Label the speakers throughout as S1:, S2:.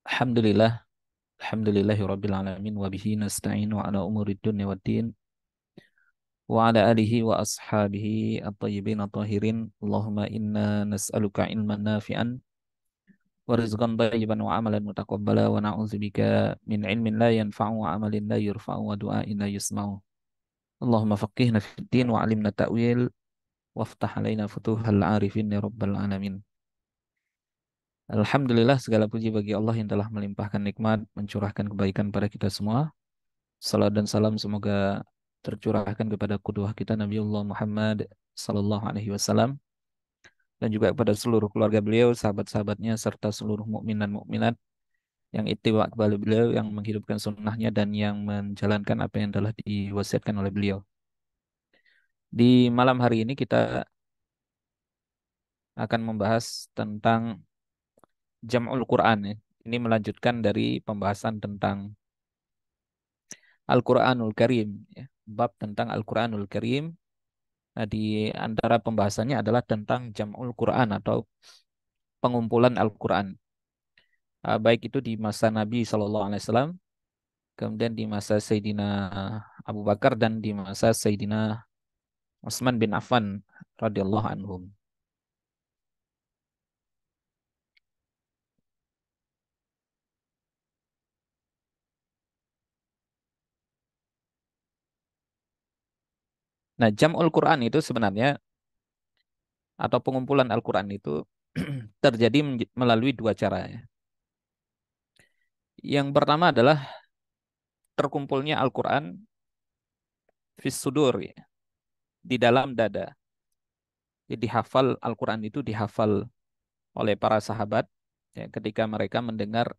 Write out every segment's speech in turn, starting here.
S1: Alhamdulillah, alhamdulillahirabbil alamin wa bihi nasta'inu ala umurid dunya waddin wa ala alihi wa ashabihi at-tayyibin at-tahirin. Allahumma inna nas'aluka ilman nafi'an wa rizqan thayyiban wa amalan mutaqabbala wa na'udzubika min ilmin la yanfa'u wa amalin la yurfa'u wa du'ain la yusma'u. Allahumma faqihna fid din wa 'allimna ta'wil waftah alaina futuhal arifin ya rabbal alamin. Alhamdulillah, segala puji bagi Allah yang telah melimpahkan nikmat, mencurahkan kebaikan pada kita semua. Salam dan salam semoga tercurahkan kepada qudwah kita Nabiullah Muhammad sallallahu alaihi wasallam dan juga kepada seluruh keluarga beliau, sahabat-sahabatnya serta seluruh mukmin dan mukminat yang ittiba kepada beliau, yang menghidupkan sunnahnya dan yang menjalankan apa yang telah diwasiatkan oleh beliau. Di malam hari ini kita akan membahas tentang Jam'ul Quran ya. Ini melanjutkan dari pembahasan tentang Al-Quranul Karim ya. Bab tentang Al-Quranul Karim. Nah, di antara pembahasannya adalah tentang Jam'ul Quran atau pengumpulan Al-Quran. Baik itu di masa Nabi SAW, kemudian di masa Sayyidina Abu Bakar dan di masa Sayyidina Utsman bin Affan radhiyallahu anhum. Nah, Jam'ul Quran itu sebenarnya atau pengumpulan Al-Quran itu terjadi melalui dua cara ya. Yang pertama adalah terkumpulnya Al-Quran fis sudur ya, di dalam dada. Jadi hafal Al-Quran itu dihafal oleh para sahabat ya, ketika mereka mendengar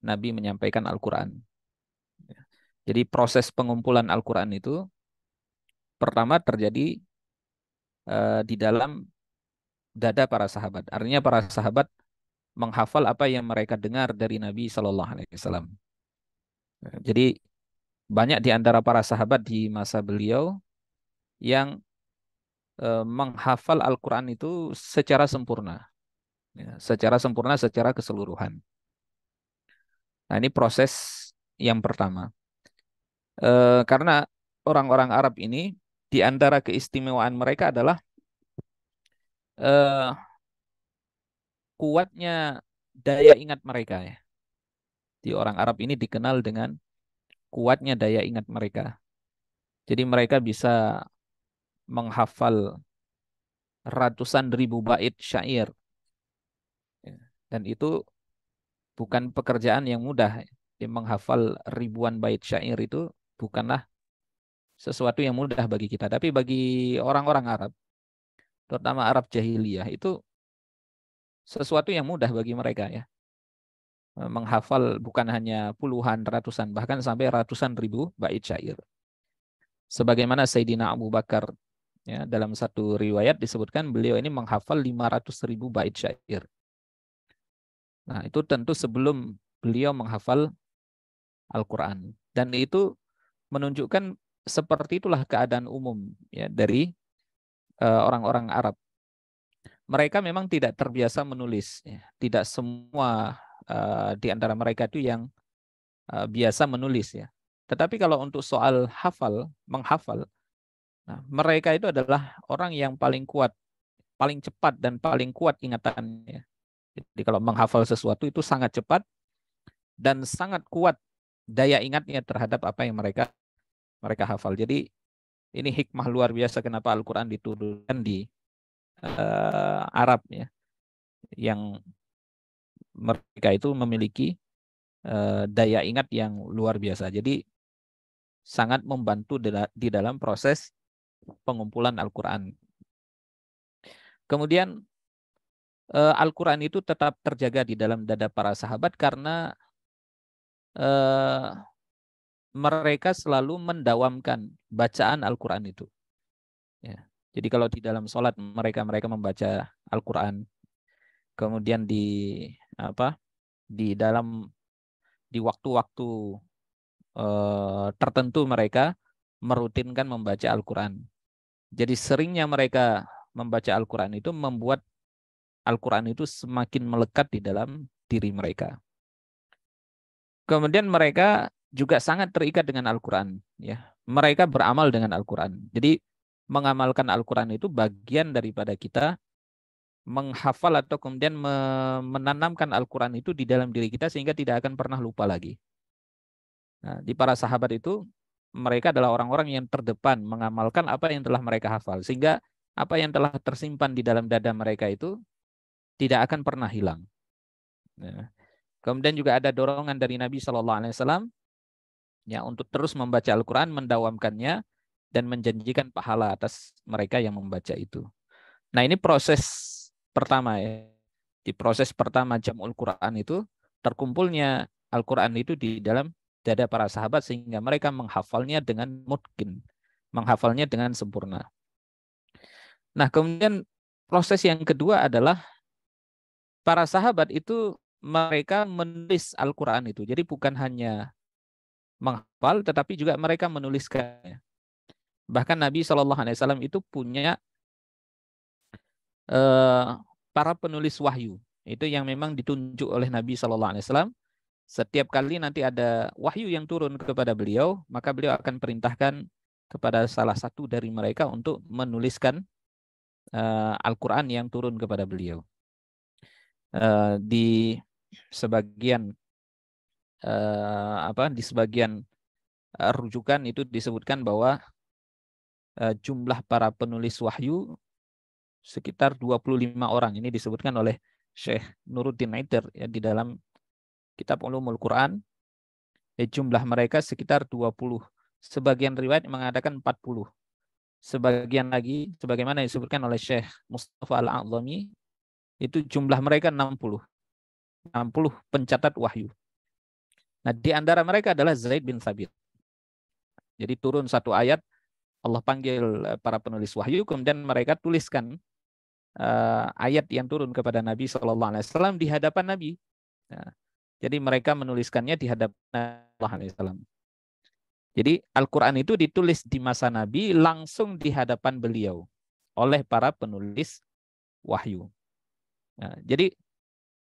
S1: Nabi menyampaikan Al-Quran. Jadi proses pengumpulan Al-Quran itu pertama terjadi di dalam dada para sahabat. Artinya para sahabat menghafal apa yang mereka dengar dari Nabi Shallallahu Alaihi Wasallam. Jadi banyak di antara para sahabat di masa beliau yang menghafal Al-Quran itu secara sempurna, ya, secara sempurna, secara keseluruhan. Nah, ini proses yang pertama. Karena orang-orang Arab ini di antara keistimewaan mereka adalah eh, kuatnya daya ingat mereka ya. Di orang Arab ini dikenal dengan kuatnya daya ingat mereka. Jadi mereka bisa menghafal ratusan ribu bait syair ya. Dan itu bukan pekerjaan yang mudah. Jadi menghafal ribuan bait syair itu bukanlah sesuatu yang mudah bagi kita. Tapi bagi orang-orang Arab, terutama Arab jahiliyah, itu sesuatu yang mudah bagi mereka ya. Menghafal bukan hanya puluhan, ratusan, bahkan sampai ratusan ribu bait syair. Sebagaimana Sayyidina Abu Bakar ya, dalam satu riwayat disebutkan beliau ini menghafal 500 ribu bait syair. Nah, itu tentu sebelum beliau menghafal Al-Quran. Dan itu menunjukkan seperti itulah keadaan umum ya dari orang-orang Arab. Mereka memang tidak terbiasa menulis. Ya. Tidak semua di antara mereka itu yang biasa menulis ya. Tetapi kalau untuk soal hafal, menghafal, nah, mereka itu adalah orang yang paling kuat, paling cepat dan paling kuat ingatannya. Jadi kalau menghafal sesuatu itu sangat cepat dan sangat kuat daya ingatnya terhadap apa yang mereka mereka hafal. Jadi ini hikmah luar biasa kenapa Al-Quran diturunkan di Arab ya, yang mereka itu memiliki daya ingat yang luar biasa. Jadi sangat membantu di dalam proses pengumpulan Al-Quran. Kemudian Al-Quran itu tetap terjaga di dalam dada para sahabat karena eh, mereka selalu mendawamkan bacaan Al-Quran itu. Ya. Jadi kalau di dalam sholat mereka membaca Al-Quran, kemudian apa di dalam di waktu-waktu tertentu mereka merutinkan membaca Al-Quran. Jadi seringnya mereka membaca Al-Quran itu membuat Al-Quran itu semakin melekat di dalam diri mereka. Kemudian mereka juga sangat terikat dengan Al-Quran. Ya. Mereka beramal dengan Al-Quran. Jadi mengamalkan Al-Quran itu bagian daripada kita menghafal atau kemudian menanamkan Al-Quran itu di dalam diri kita sehingga tidak akan pernah lupa lagi. Nah, di para sahabat itu mereka adalah orang-orang yang terdepan mengamalkan apa yang telah mereka hafal sehingga apa yang telah tersimpan di dalam dada mereka itu tidak akan pernah hilang. Ya. Kemudian juga ada dorongan dari Nabi Shallallahu Alaihi Wasallam ya untuk terus membaca Al-Quran, mendawamkannya dan menjanjikan pahala atas mereka yang membaca itu. Nah ini proses pertama ya. Di proses pertama jam'ul Quran itu terkumpulnya Al-Quran itu di dalam dada para sahabat sehingga mereka menghafalnya dengan mutqin, menghafalnya dengan sempurna. Nah kemudian proses yang kedua adalah para sahabat itu mereka menulis Al-Quran itu. Jadi bukan hanya menghafal tetapi juga mereka menuliskannya. Bahkan Nabi SAW itu punya para penulis wahyu. Itu yang memang ditunjuk oleh Nabi SAW. Setiap kali nanti ada wahyu yang turun kepada beliau, maka beliau akan perintahkan kepada salah satu dari mereka untuk menuliskan Al-Quran yang turun kepada beliau. Di sebagian di sebagian rujukan itu disebutkan bahwa jumlah para penulis wahyu sekitar 25 orang. Ini disebutkan oleh Syekh Nuruddin Aider ya, di dalam kitab Ulumul Quran. Jumlah mereka sekitar 20. Sebagian riwayat mengatakan 40. Sebagian lagi, sebagaimana disebutkan oleh Syekh Mustafa Al-A'zami, itu jumlah mereka 60. 60 pencatat wahyu. Nah, di antara mereka adalah Zaid bin Thabit. Jadi turun satu ayat, Allah panggil para penulis wahyu, kemudian mereka tuliskan ayat yang turun kepada Nabi SAW di hadapan Nabi. Nah, jadi mereka menuliskannya di hadapan Nabi SAW. Jadi Al-Quran itu ditulis di masa Nabi langsung di hadapan beliau oleh para penulis wahyu. Nah, jadi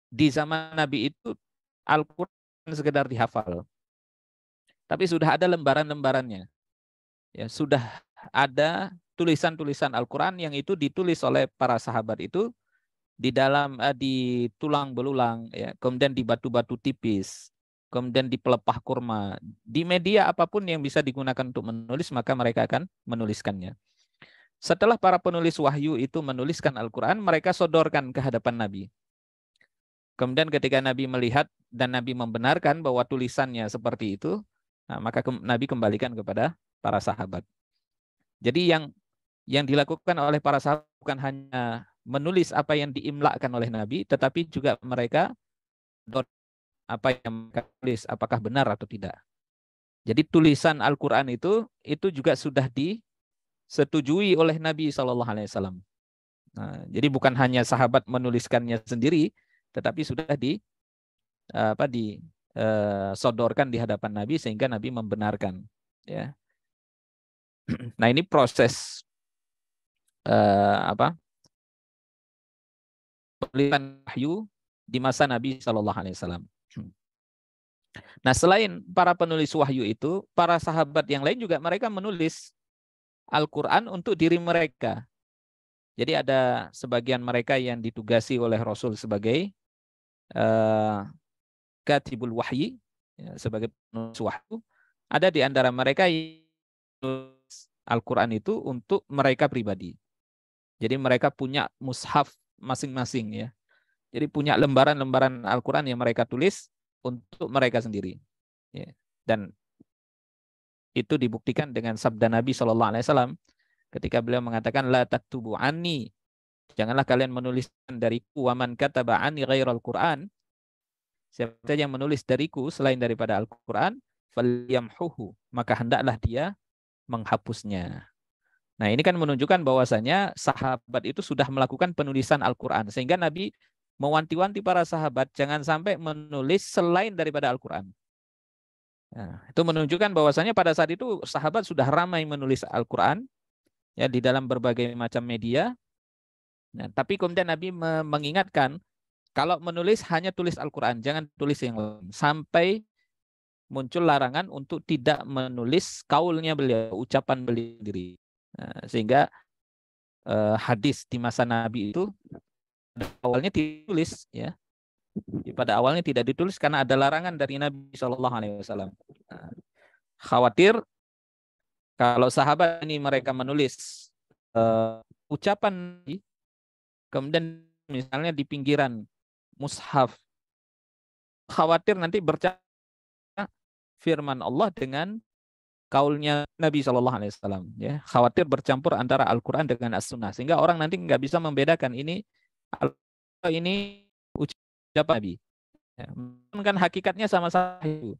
S1: di zaman Nabi itu Al-Quran sekedar dihafal. Tapi sudah ada lembaran-lembarannya. Ya, sudah ada tulisan-tulisan Al-Quran yang itu ditulis oleh para sahabat itu di dalam di tulang belulang, ya, kemudian di batu-batu tipis, kemudian di pelepah kurma, di media apapun yang bisa digunakan untuk menulis, maka mereka akan menuliskannya. Setelah para penulis wahyu itu menuliskan Al-Quran, mereka sodorkan ke hadapan Nabi. Kemudian ketika Nabi melihat dan Nabi membenarkan bahwa tulisannya seperti itu, nah, maka Nabi kembalikan kepada para sahabat. Jadi yang dilakukan oleh para sahabat bukan hanya menulis apa yang diimlakkan oleh Nabi, tetapi juga mereka apa yang mereka tulis, apakah benar atau tidak. Jadi tulisan Al-Quran itu juga sudah disetujui oleh Nabi SAW. Nah, jadi bukan hanya sahabat menuliskannya sendiri, tetapi sudah disodorkan di hadapan Nabi sehingga Nabi membenarkan. Ya. Nah ini proses penulisan wahyu di masa Nabi SAW. Nah, selain para penulis wahyu itu, para sahabat yang lain juga mereka menulis Al-Quran untuk diri mereka. Jadi ada sebagian mereka yang ditugasi oleh Rasul sebagai katibul wahyi, ya, sebagai penulis wahyu. Ada di antara mereka yang menulis Al-Quran itu untuk mereka pribadi. Jadi mereka punya mushaf masing-masing, ya. Jadi punya lembaran-lembaran Al-Quran yang mereka tulis untuk mereka sendiri. Ya. Dan itu dibuktikan dengan sabda Nabi SAW ketika beliau mengatakan la taktubu anni, janganlah kalian menuliskan dariku, waman kataba anni ghairal Quran, siapa saja yang menulis dariku selain daripada Al-Quran, falyamhuhu, maka hendaklah dia menghapusnya. Nah ini kan menunjukkan bahwasanya sahabat itu sudah melakukan penulisan Al-Quran. Sehingga Nabi mewanti-wanti para sahabat jangan sampai menulis selain daripada Al-Quran. Nah, itu menunjukkan bahwasanya pada saat itu sahabat sudah ramai menulis Al-Quran ya, di dalam berbagai macam media. Nah, tapi kemudian Nabi mengingatkan, kalau menulis hanya tulis Al-Quran, jangan tulis yang lain. Sampai muncul larangan untuk tidak menulis kaulnya beliau, ucapan beliau sendiri. Nah, sehingga hadis di masa Nabi itu awalnya ditulis, ya. Pada awalnya tidak ditulis karena ada larangan dari Nabi Shallallahu Alaihi Wasallam. Nah, khawatir kalau sahabat ini mereka menulis ucapan, kemudian misalnya di pinggiran mushaf, khawatir nanti bercampur firman Allah dengan kaulnya Nabi Shallallahu Alaihi Wasallam, ya. Khawatir bercampur antara Al-Quran dengan As-Sunnah, sehingga orang nanti nggak bisa membedakan ini ucapan Nabi, ya. Kan hakikatnya sama-sama itu.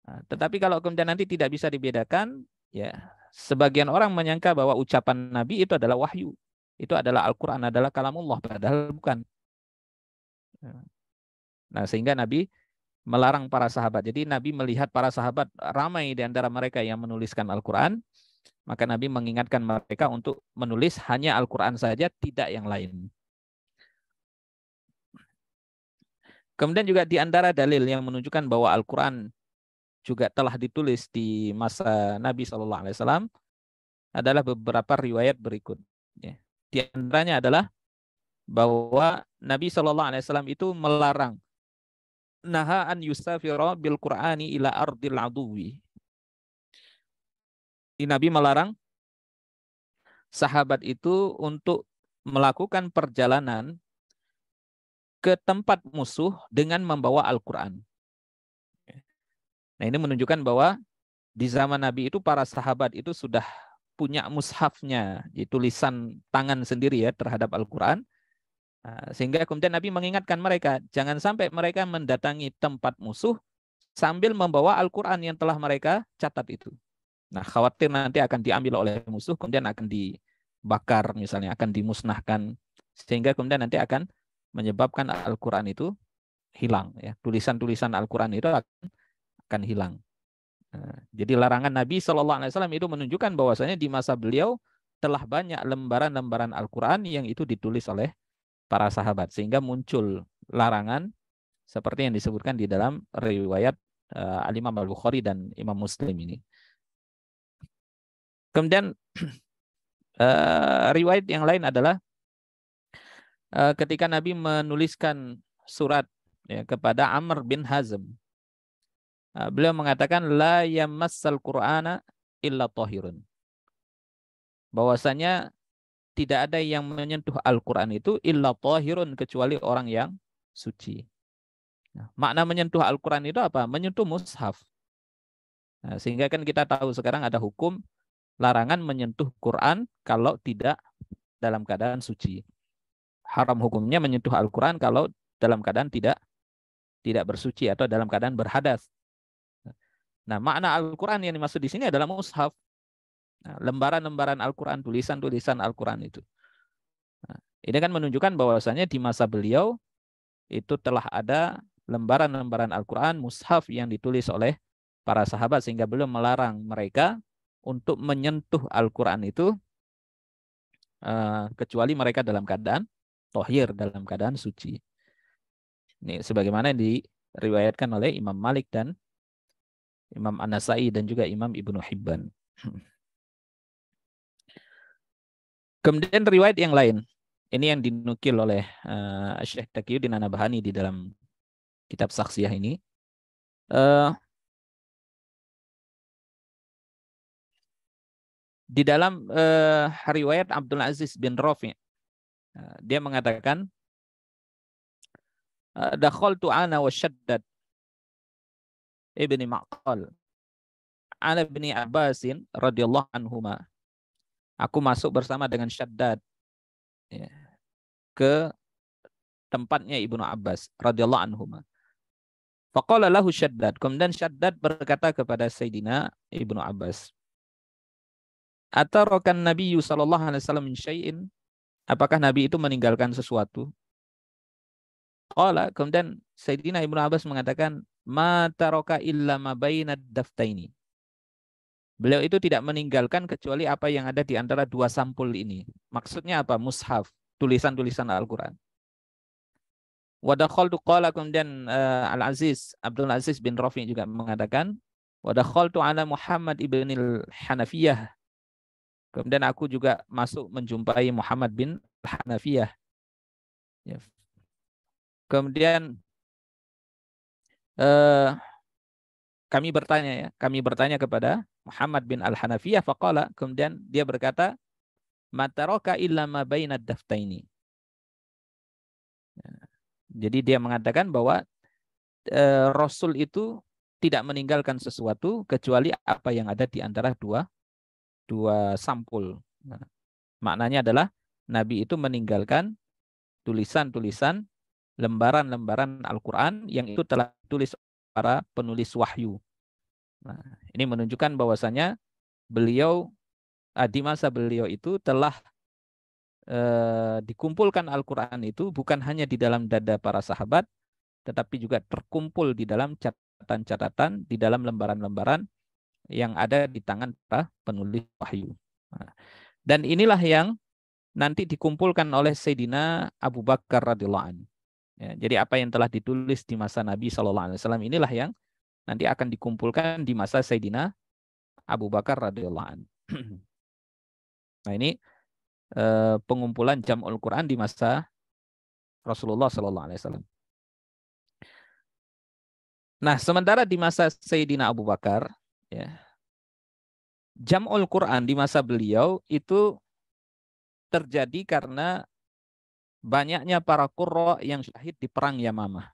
S1: Nah, tetapi kalau kemudian nanti tidak bisa dibedakan, ya, sebagian orang menyangka bahwa ucapan Nabi itu adalah wahyu, itu adalah Al-Quran, adalah kalamullah, padahal bukan. Nah, sehingga Nabi melarang para sahabat. Jadi Nabi melihat para sahabat ramai di antara mereka yang menuliskan Al-Quran, maka Nabi mengingatkan mereka untuk menulis hanya Al-Quran saja, tidak yang lain. Kemudian juga di antara dalil yang menunjukkan bahwa Al-Quran juga telah ditulis di masa Nabi SAW adalah beberapa riwayat berikut. Di antaranya adalah bahwa Nabi SAW itu melarang naha an yusafira bil Qur'ani ila ardil aduwi. Nabi melarang sahabat itu untuk melakukan perjalanan ke tempat musuh dengan membawa Al-Quran. Nah, ini menunjukkan bahwa di zaman Nabi itu para sahabat itu sudah punya mushafnya, tulisan tangan sendiri, ya, terhadap Al-Quran. Sehingga kemudian Nabi mengingatkan mereka, jangan sampai mereka mendatangi tempat musuh sambil membawa Al-Quran yang telah mereka catat itu. Nah, khawatir nanti akan diambil oleh musuh, kemudian akan dibakar misalnya, akan dimusnahkan, sehingga kemudian nanti akan menyebabkan Al-Quran itu hilang, ya. Tulisan-tulisan Al-Quran itu akan hilang. Jadi larangan Nabi SAW itu menunjukkan bahwasanya di masa beliau telah banyak lembaran-lembaran Al-Quran yang itu ditulis oleh para sahabat, sehingga muncul larangan seperti yang disebutkan di dalam riwayat Al-Imam Al-Bukhari dan Imam Muslim ini. Kemudian riwayat yang lain adalah ketika Nabi menuliskan surat, ya, kepada Amr bin Hazm, beliau mengatakan la yamassal Qur'ana illa tahirun. Bahwasanya tidak ada yang menyentuh Al-Quran itu illa tahirun, kecuali orang yang suci. Nah, makna menyentuh Al-Quran itu apa? Menyentuh mushaf. Nah, sehingga kan kita tahu sekarang ada hukum larangan menyentuh Quran kalau tidak dalam keadaan suci. Haram hukumnya menyentuh Al-Quran kalau dalam keadaan tidak bersuci atau dalam keadaan berhadas. Nah, makna Al-Quran yang dimaksud di sini adalah mushaf. Nah, lembaran-lembaran Al-Quran, tulisan-tulisan Al-Quran itu. Nah, ini kan menunjukkan bahwasanya di masa beliau itu telah ada lembaran-lembaran Al-Quran, mushaf yang ditulis oleh para sahabat, sehingga beliau melarang mereka untuk menyentuh Al-Quran itu kecuali mereka dalam keadaan tohir, dalam keadaan suci. Ini sebagaimana diriwayatkan oleh Imam Malik dan Imam An-Nasai dan juga Imam Ibnu Hibban. Kemudian riwayat yang lain, ini yang dinukil oleh Syekh Taqiyuddin An-Nabhani di dalam kitab Saksiyah ini. Di dalam riwayat Abdul Aziz bin Rafi', dia mengatakan, dakhaltu ana wa Shaddad ibni Ma'qal ala ibni Abbasin radhiyallahu anhuma. Aku masuk bersama dengan Shaddad, ya, ke tempatnya Ibnu Abbas radhiyallahu anhuma. Faqala lahu Shaddad, kemudian Shaddad berkata kepada Sayyidina Ibnu Abbas, atarakan Nabi sallallahu alaihi wasallam min syai'in, apakah Nabi itu meninggalkan sesuatu? Qala, kemudian Sayyidina Ibnu Abbas mengatakan, ma taraka illa ma bainad daftaini. Beliau itu tidak meninggalkan kecuali apa yang ada di antara dua sampul ini. Maksudnya apa? Mushaf. tulisan-tulisan Al-Quran. Wadakhaltu qala, kemudian Al-Aziz, Abdul Aziz bin Rafi juga mengatakan, wadakhaltu ala Muhammad ibn al-Hanafiyah. Kemudian aku juga masuk menjumpai Muhammad bin al-Hanafiyah. Ya. Kemudian kami bertanya kepada Muhammad bin al-Hanafiyah, faqala, kemudian dia berkata, mataraka illa ma bainad daftaini. Jadi dia mengatakan bahwa Rasul itu tidak meninggalkan sesuatu kecuali apa yang ada di antara dua sampul. Nah, maknanya adalah Nabi itu meninggalkan tulisan-tulisan, lembaran-lembaran Al-Quran yang itu telah ditulis para penulis wahyu. Nah, ini menunjukkan bahwasanya beliau di masa beliau itu telah dikumpulkan Al-Quran itu bukan hanya di dalam dada para sahabat, tetapi juga terkumpul di dalam catatan-catatan, di dalam lembaran-lembaran yang ada di tangan para penulis wahyu. Nah, dan inilah yang nanti dikumpulkan oleh Sayyidina Abu Bakar radhiyallahu anhu. Ya, jadi apa yang telah ditulis di masa Nabi SAW inilah yang nanti akan dikumpulkan di masa Sayyidina Abu Bakar radhiyallahu anhu. Nah, ini pengumpulan Jam'ul Quran di masa Rasulullah SAW. Nah, sementara di masa Sayyidina Abu Bakar, ya, Jam'ul Quran di masa beliau itu terjadi karena banyaknya para qurra yang syahid di perang Yamamah.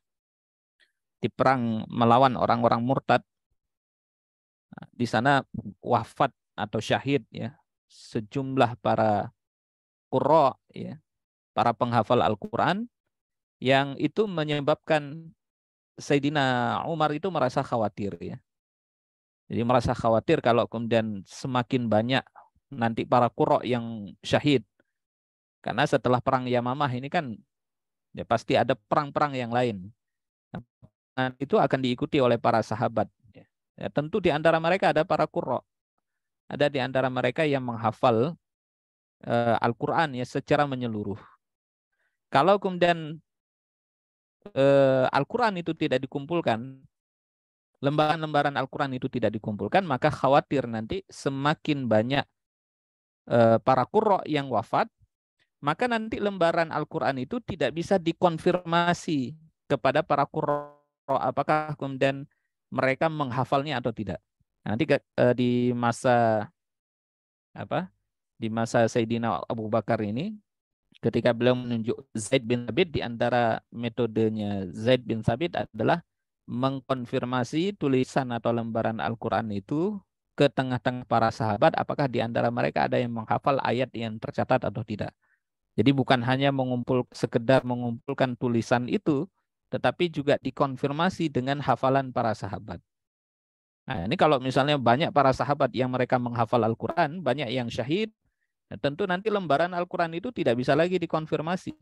S1: Di perang melawan orang-orang murtad. Di sana wafat atau syahid ya sejumlah para qurra ya, para penghafal Al-Qur'an yang itu menyebabkan Sayyidina Umar itu merasa khawatir ya. Jadi merasa khawatir kalau kemudian semakin banyak nanti para qurra yang syahid. Karena setelah perang Yamamah ini kan ya pasti ada perang-perang yang lain. Nah, itu akan diikuti oleh para sahabat. Ya, tentu di antara mereka ada para qurra. Ada di antara mereka yang menghafal Al-Quran ya secara menyeluruh. Kalau kemudian Al-Quran itu tidak dikumpulkan, lembaran-lembaran Al-Quran itu tidak dikumpulkan, maka khawatir nanti semakin banyak para qurra yang wafat, maka nanti lembaran Al-Quran itu tidak bisa dikonfirmasi kepada para qurra apakah kemudian mereka menghafalnya atau tidak. Nanti di masa di masa Sayyidina Abu Bakar ini, ketika beliau menunjuk Zaid bin Thabit, di antara metodenya Zaid bin Thabit adalah mengkonfirmasi tulisan atau lembaran Al-Quran itu ke tengah-tengah para sahabat, apakah di antara mereka ada yang menghafal ayat yang tercatat atau tidak. Jadi bukan hanya sekedar mengumpulkan tulisan itu, tetapi juga dikonfirmasi dengan hafalan para sahabat. Nah, ini kalau misalnya banyak para sahabat yang mereka menghafal Al-Quran, banyak yang syahid, nah, tentu nanti lembaran Al-Quran itu tidak bisa lagi dikonfirmasi.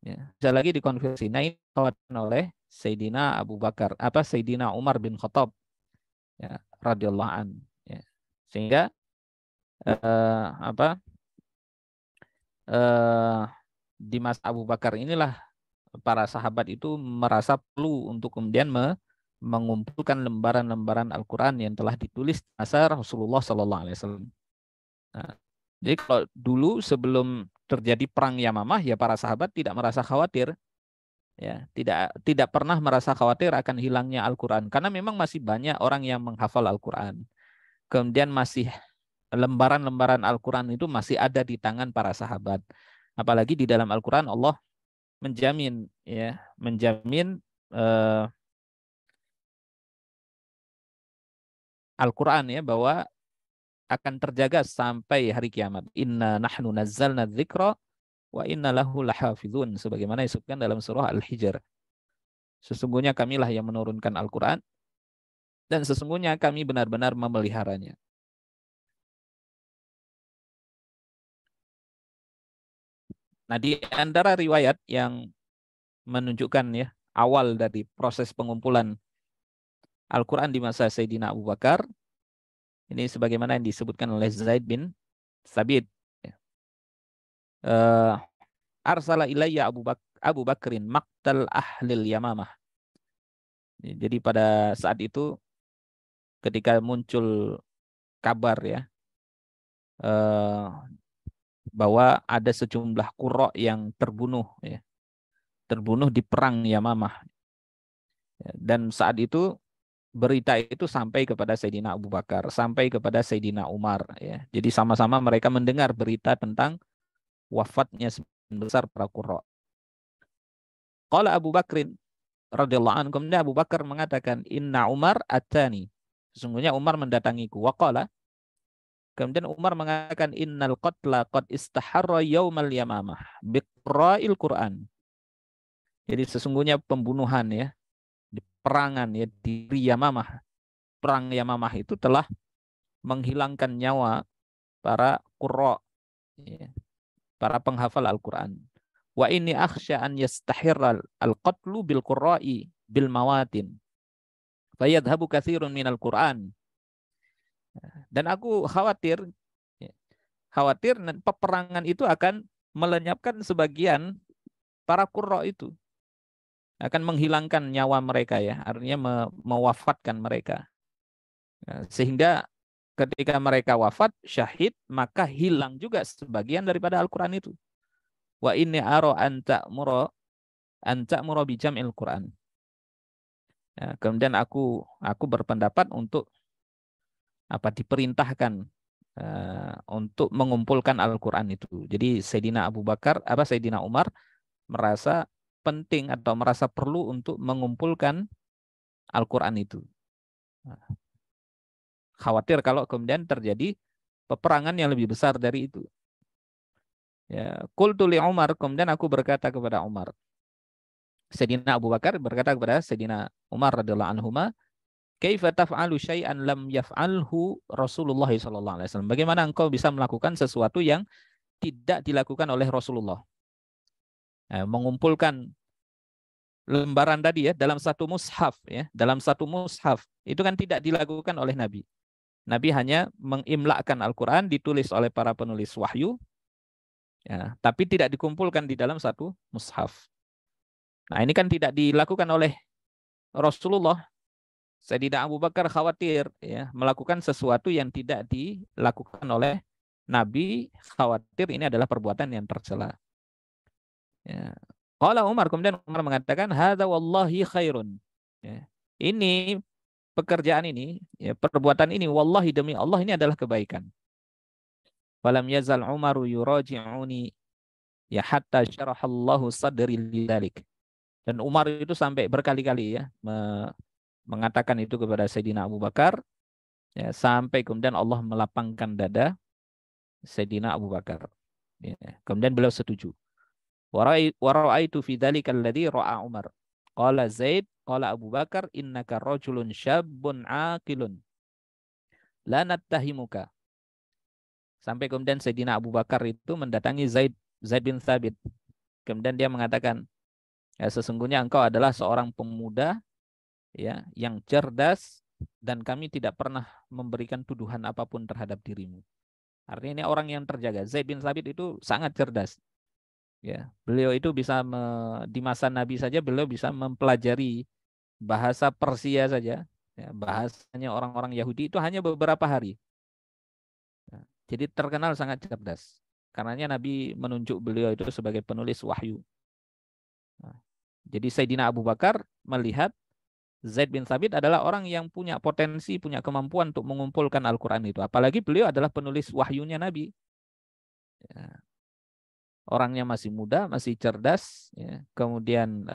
S1: Ya, bisa lagi dikonfirmasi. Nah, ini dikhawatirkan oleh Sayyidina Abu Bakar, Sayyidina Umar bin Khattab, ya, radhiyallahu an. Ya. Sehingga eh, apa eh, di masa Abu Bakar inilah para sahabat itu merasa perlu untuk kemudian mengumpulkan lembaran-lembaran Al-Quran yang telah ditulis di masa Rasulullah SAW. Nah, jadi kalau dulu sebelum terjadi perang Yamamah, ya para sahabat tidak merasa khawatir, ya tidak pernah merasa khawatir akan hilangnya Al-Quran, karena memang masih banyak orang yang menghafal Al-Quran. Kemudian masih lembaran-lembaran Al-Quran itu masih ada di tangan para sahabat. Apalagi di dalam Al-Quran Allah menjamin Al-Quran ya bahwa akan terjaga sampai hari kiamat. Inna nahnu nazzalna dzikra wa inna lahu lahafizun, sebagaimana disebutkan dalam surah Al-Hijr. Sesungguhnya kamilah yang menurunkan Al-Quran dan sesungguhnya kami benar-benar memeliharanya. Nah, di antara riwayat yang menunjukkan ya awal dari proses pengumpulan Al-Quran di masa Sayyidina Abu Bakar, ini sebagaimana yang disebutkan oleh Zaid bin Thabit. arsala ilayya Abu Bakrin maqtal ahlil Yamamah. Jadi pada saat itu ketika muncul kabar ya eh, bahwa ada sejumlah qurra yang terbunuh ya, terbunuh di perang Yamamah. Dan saat itu berita itu sampai kepada Sayyidina Abu Bakar, sampai kepada Sayyidina Umar ya. Jadi sama-sama mereka mendengar berita tentang wafatnya sebagian besar para qurra. Qala Abu Bakrin radhiyallahu anhu, kemudian Abu Bakar mengatakan, "Inna Umar atani." Sesungguhnya Umar mendatangiku. Wa qala, kemudian Umar mengatakan, "Innal qatla qad istaharra yaumal yamamah biqra'il Qur'an." Jadi sesungguhnya pembunuhan ya di perangan ya di Yamamah, perang Yamamah itu telah menghilangkan nyawa para qurra ya, para penghafal Al-Qur'an. Wa inni akhsha an yastahirra al-qatlu bil qurra'i bil mawatin. Fayadhabu katsirun minal Qur'an. Dan aku khawatir ya, khawatir peperangan itu akan melenyapkan sebagian para qurra itu, akan menghilangkan nyawa mereka ya, artinya mewafatkan mereka. Nah, sehingga ketika mereka wafat syahid, maka hilang juga sebagian daripada Al-Qur'an itu. Wa inni aro anta muro bijam'il Qur'an. Ya, kemudian aku berpendapat untuk diperintahkan untuk mengumpulkan Al-Qur'an itu. Jadi Sayyidina Umar merasa penting atau merasa perlu untuk mengumpulkan Al-Qur'an itu. Khawatir kalau kemudian terjadi peperangan yang lebih besar dari itu. Ya, qultu li Umar, kemudian aku berkata kepada Umar. Sayyidina Abu Bakar berkata kepada Sayyidina Umar radhiyallahu anhuma, "Kaifa taf'alu syai'an lam yaf'alhu Rasulullah sallallahu alaihi wasallam?" Bagaimana engkau bisa melakukan sesuatu yang tidak dilakukan oleh Rasulullah? Mengumpulkan lembaran tadi ya dalam satu mushaf ya, dalam satu mushaf itu kan tidak dilakukan oleh Nabi. Nabi hanya mengimlakkan Al-Qur'an ditulis oleh para penulis wahyu ya, tapi tidak dikumpulkan di dalam satu mushaf. Nah, ini kan tidak dilakukan oleh Rasulullah. Sayyidina Abu Bakar khawatir ya melakukan sesuatu yang tidak dilakukan oleh Nabi, khawatir ini adalah perbuatan yang tercela. Ya. Qala Umar, kemudian Umar mengatakan, "Hadza wallahi khairun." Ya. Ini pekerjaan ini, ya, perbuatan ini, wallahi demi Allah ini adalah kebaikan. Falam yazal Umaru yuraji'uni ya hatta syarahallahu sadri lidzalik. Dan Umar itu sampai berkali-kali ya mengatakan itu kepada Sayyidina Abu Bakar ya, sampai kemudian Allah melapangkan dada Sayyidina Abu Bakar. Ya. Kemudian beliau setuju. Wa ra'aitu fi dzalika alladhi ra'a Umar. Qala Zaid, qala Abu Bakar, innaka rajulun syabbun aqilun. La nattahimuka. Sampai kemudian Sayyidina Abu Bakar itu mendatangi Zaid bin Thabit. Kemudian dia mengatakan, ya, sesungguhnya engkau adalah seorang pemuda ya yang cerdas dan kami tidak pernah memberikan tuduhan apapun terhadap dirimu. Artinya ini orang yang terjaga. Zaid bin Thabit itu sangat cerdas. Ya, beliau itu bisa di masa Nabi saja beliau bisa mempelajari bahasa Persia saja. Ya, bahasanya orang-orang Yahudi itu hanya beberapa hari. Ya, jadi terkenal sangat cerdas. Karenanya Nabi menunjuk beliau itu sebagai penulis wahyu. Nah, jadi Sayyidina Abu Bakar melihat Zaid bin Thabit adalah orang yang punya potensi, punya kemampuan untuk mengumpulkan Al-Quran itu. Apalagi beliau adalah penulis wahyunya Nabi. Ya, orangnya masih muda, masih cerdas, ya. Kemudian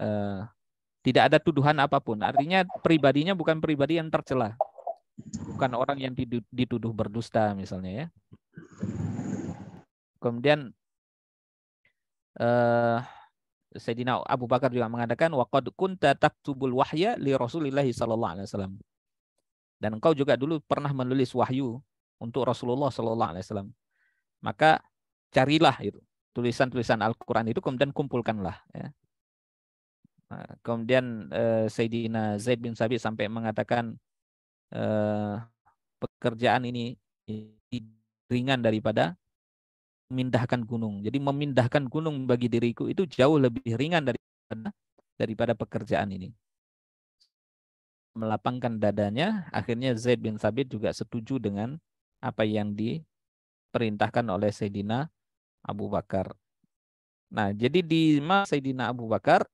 S1: tidak ada tuduhan apapun. Artinya pribadinya bukan pribadi yang tercela. Bukan orang yang dituduh berdusta misalnya ya. Kemudian eh, Sayyidina Abu Bakar juga mengatakan waqad kunta taktubul wahya li Rasulillah sallallahu alaihi wasallam. Dan engkau juga dulu pernah menulis wahyu untuk Rasulullah sallallahu alaihi wasallam. Maka carilah itu tulisan-tulisan Al-Qur'an itu kemudian kumpulkanlah ya. Nah, kemudian Sayyidina Zaid bin Sabit sampai mengatakan pekerjaan ini ringan daripada memindahkan gunung. Jadi memindahkan gunung bagi diriku itu jauh lebih ringan daripada pekerjaan ini. Melapangkan dadanya, akhirnya Zaid bin Thabit juga setuju dengan apa yang diperintahkan oleh Sayyidina Abu Bakar. Nah, jadi di masa Sayyidina Abu Bakar,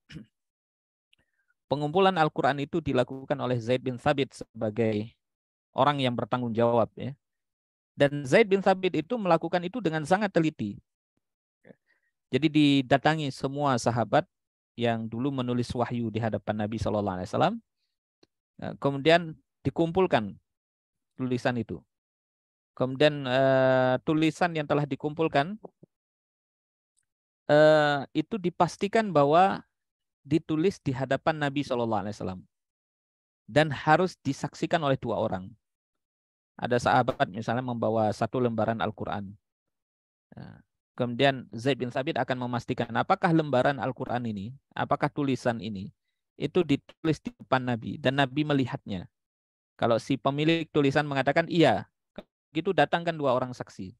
S1: pengumpulan Al-Quran itu dilakukan oleh Zaid bin Thabit sebagai orang yang bertanggung jawab, ya. Dan Zaid bin Thabit itu melakukan itu dengan sangat teliti. Jadi didatangi semua sahabat yang dulu menulis wahyu di hadapan Nabi SAW. Kemudian dikumpulkan tulisan itu. Kemudian tulisan yang telah dikumpulkan itu dipastikan bahwa ditulis di hadapan Nabi SAW dan harus disaksikan oleh dua orang. Ada sahabat misalnya membawa satu lembaran Al-Quran. Kemudian Zaid bin Thabit akan memastikan apakah lembaran Al-Quran ini, apakah tulisan ini, itu ditulis di depan Nabi dan Nabi melihatnya. Kalau si pemilik tulisan mengatakan iya, gitu datangkan dua orang saksi.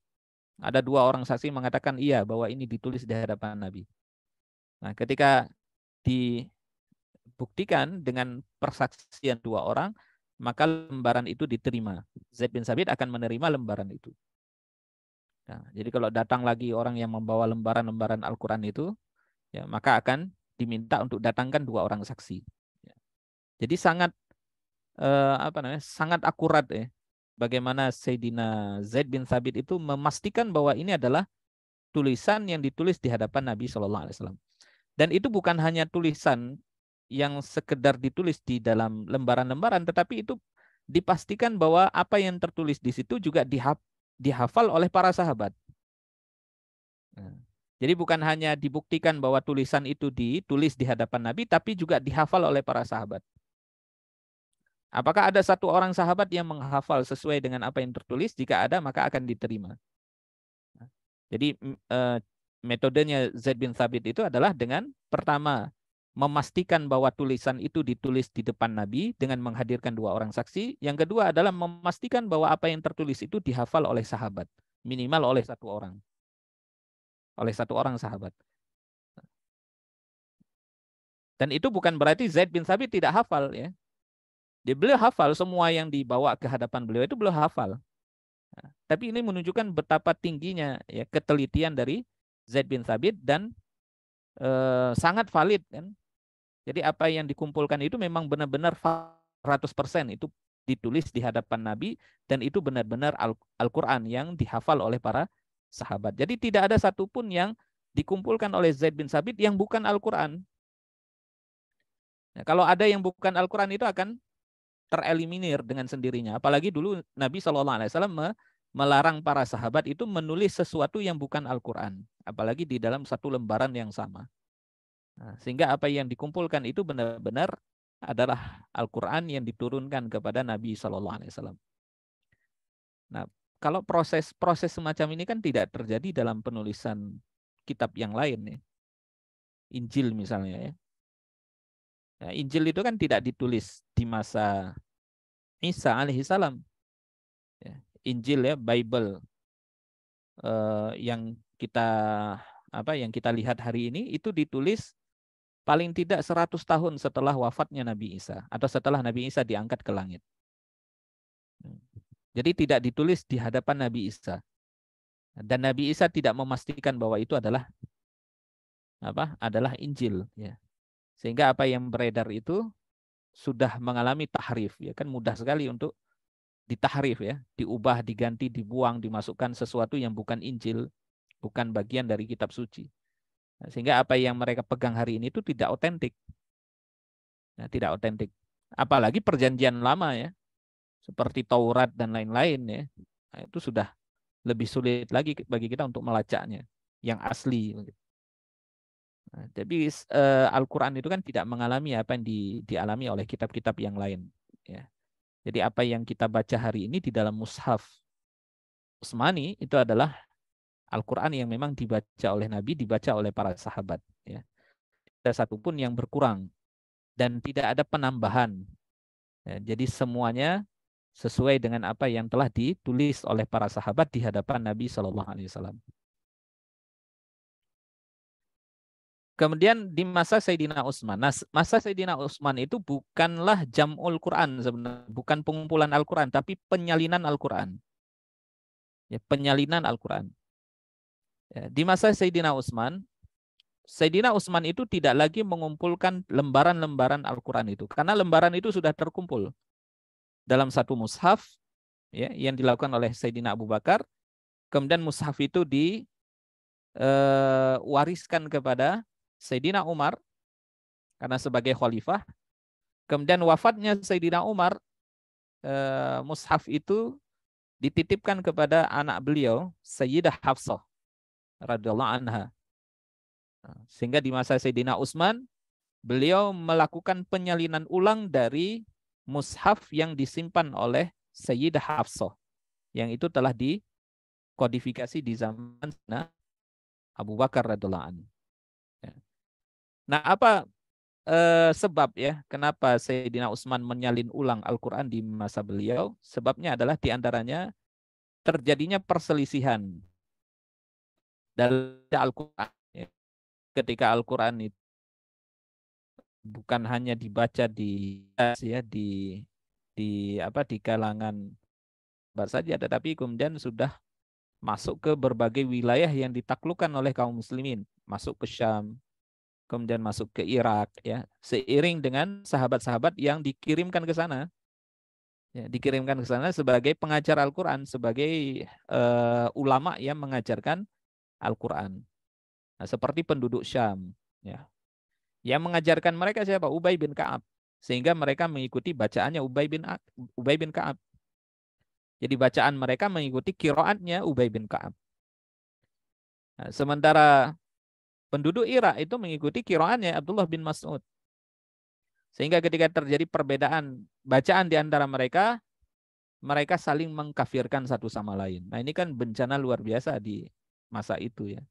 S1: Ada dua orang saksi mengatakan iya bahwa ini ditulis di hadapan Nabi. Nah, ketika dibuktikan dengan persaksian dua orang, maka lembaran itu diterima. Zaid bin Thabit akan menerima lembaran itu. Nah, jadi kalau datang lagi orang yang membawa lembaran-lembaran Al-Quran itu, ya, maka akan diminta untuk datangkan dua orang saksi. Ya. Jadi sangat sangat akurat, ya, bagaimana Sayyidina Zaid bin Thabit itu memastikan bahwa ini adalah tulisan yang ditulis di hadapan Nabi SAW. Dan itu bukan hanya tulisan yang sekedar ditulis di dalam lembaran-lembaran, tetapi itu dipastikan bahwa apa yang tertulis di situ juga dihafal oleh para sahabat. Nah, jadi bukan hanya dibuktikan bahwa tulisan itu ditulis di hadapan Nabi, tapi juga dihafal oleh para sahabat. Apakah ada satu orang sahabat yang menghafal sesuai dengan apa yang tertulis? Jika ada, maka akan diterima. Jadi metodenya Zaid bin Thabit itu adalah dengan pertama memastikan bahwa tulisan itu ditulis di depan Nabi dengan menghadirkan dua orang saksi. Yang kedua adalah memastikan bahwa apa yang tertulis itu dihafal oleh sahabat, minimal oleh satu orang sahabat. Dan itu bukan berarti Zaid bin Thabit tidak hafal, ya. Beliau hafal semua yang dibawa ke hadapan beliau itu beliau hafal. Nah, tapi ini menunjukkan betapa tingginya, ya, ketelitian dari Zaid bin Thabit dan sangat valid, kan. Jadi apa yang dikumpulkan itu memang benar-benar 100% itu ditulis di hadapan Nabi dan itu benar-benar Al-Quran yang dihafal oleh para sahabat. Jadi tidak ada satupun yang dikumpulkan oleh Zaid bin Thabit yang bukan Al-Quran. Nah, kalau ada yang bukan Al-Quran itu akan tereliminir dengan sendirinya. Apalagi dulu Nabi SAW melarang para sahabat itu menulis sesuatu yang bukan Al-Quran. Apalagi di dalam satu lembaran yang sama. Nah, sehingga apa yang dikumpulkan itu benar-benar adalah Al-Quran yang diturunkan kepada Nabi SAW. Nah, kalau proses semacam ini kan tidak terjadi dalam penulisan kitab yang lain, ya. Injil misalnya, ya. Nah, Injil itu kan tidak ditulis di masa Isa alaihissalam. Ya. Injil, ya, Bible yang kita lihat hari ini itu ditulis paling tidak 100 tahun setelah wafatnya Nabi Isa atau setelah Nabi Isa diangkat ke langit. Jadi tidak ditulis di hadapan Nabi Isa. Dan Nabi Isa tidak memastikan bahwa itu adalah Injil, ya. Sehingga apa yang beredar itu sudah mengalami tahrif, ya, kan mudah sekali untuk ditahrif, ya, diubah, diganti, dibuang, dimasukkan sesuatu yang bukan Injil, bukan bagian dari kitab suci. Nah, sehingga apa yang mereka pegang hari ini itu tidak otentik. Nah, tidak otentik. Apalagi perjanjian lama, ya, seperti Taurat dan lain-lain, ya. Nah, itu sudah lebih sulit lagi bagi kita untuk melacaknya yang asli. Nah, tapi Al-Quran itu kan tidak mengalami apa yang dialami oleh kitab-kitab yang lain, ya. Jadi apa yang kita baca hari ini di dalam mushaf Utsmani itu adalah Al-Quran yang memang dibaca oleh Nabi, dibaca oleh para sahabat, ya. Tidak ada satupun yang berkurang dan tidak ada penambahan. Ya, jadi semuanya sesuai dengan apa yang telah ditulis oleh para sahabat di hadapan Nabi SAW. Kemudian di masa Sayyidina Utsman. Nah, masa Sayyidina Utsman itu bukanlah jam'ul Quran sebenarnya, bukan pengumpulan Al-Quran, tapi penyalinan Al-Quran. Ya, penyalinan Al-Quran. Ya, di masa Sayyidina Utsman itu tidak lagi mengumpulkan lembaran-lembaran Al-Quran itu, karena lembaran itu sudah terkumpul dalam satu mushaf, ya, yang dilakukan oleh Sayyidina Abu Bakar. Kemudian mushaf itu diwariskan kepada Sayyidina Umar karena sebagai khalifah. Kemudian wafatnya Sayyidina Umar, mushaf itu dititipkan kepada anak beliau, Sayyidah Hafsah radhiyallahu anha. Sehingga di masa Sayyidina Utsman, beliau melakukan penyalinan ulang dari mushaf yang disimpan oleh Sayyidah Hafsah, yang itu telah dikodifikasi di zaman Abu Bakar radhiyallahu anhu. Nah, apa sebab ya kenapa Sayyidina Utsman menyalin ulang Al-Quran di masa beliau? Sebabnya adalah diantaranya terjadinya perselisihan dalam Al-Quran. Ya. Ketika Al-Quran itu bukan hanya dibaca di kalangan saja, tetapi kemudian sudah masuk ke berbagai wilayah yang ditaklukkan oleh kaum muslimin, masuk ke Syam, kemudian masuk ke Irak, ya, seiring dengan sahabat-sahabat yang dikirimkan ke sana, ya, dikirimkan ke sana sebagai pengajar Al-Quran, sebagai ulama yang mengajarkan Al-Quran. Nah, seperti penduduk Syam, ya, yang mengajarkan mereka siapa? Ubay bin Ka'ab, sehingga mereka mengikuti bacaannya Ubay bin Ka'ab. Jadi bacaan mereka mengikuti qiraatnya Ubay bin Ka'ab. Nah, sementara penduduk Irak itu mengikuti qiraatnya Abdullah bin Mas'ud. Sehingga ketika terjadi perbedaan bacaan di antara mereka, mereka saling mengkafirkan satu sama lain. Nah, ini kan bencana luar biasa di masa itu, ya.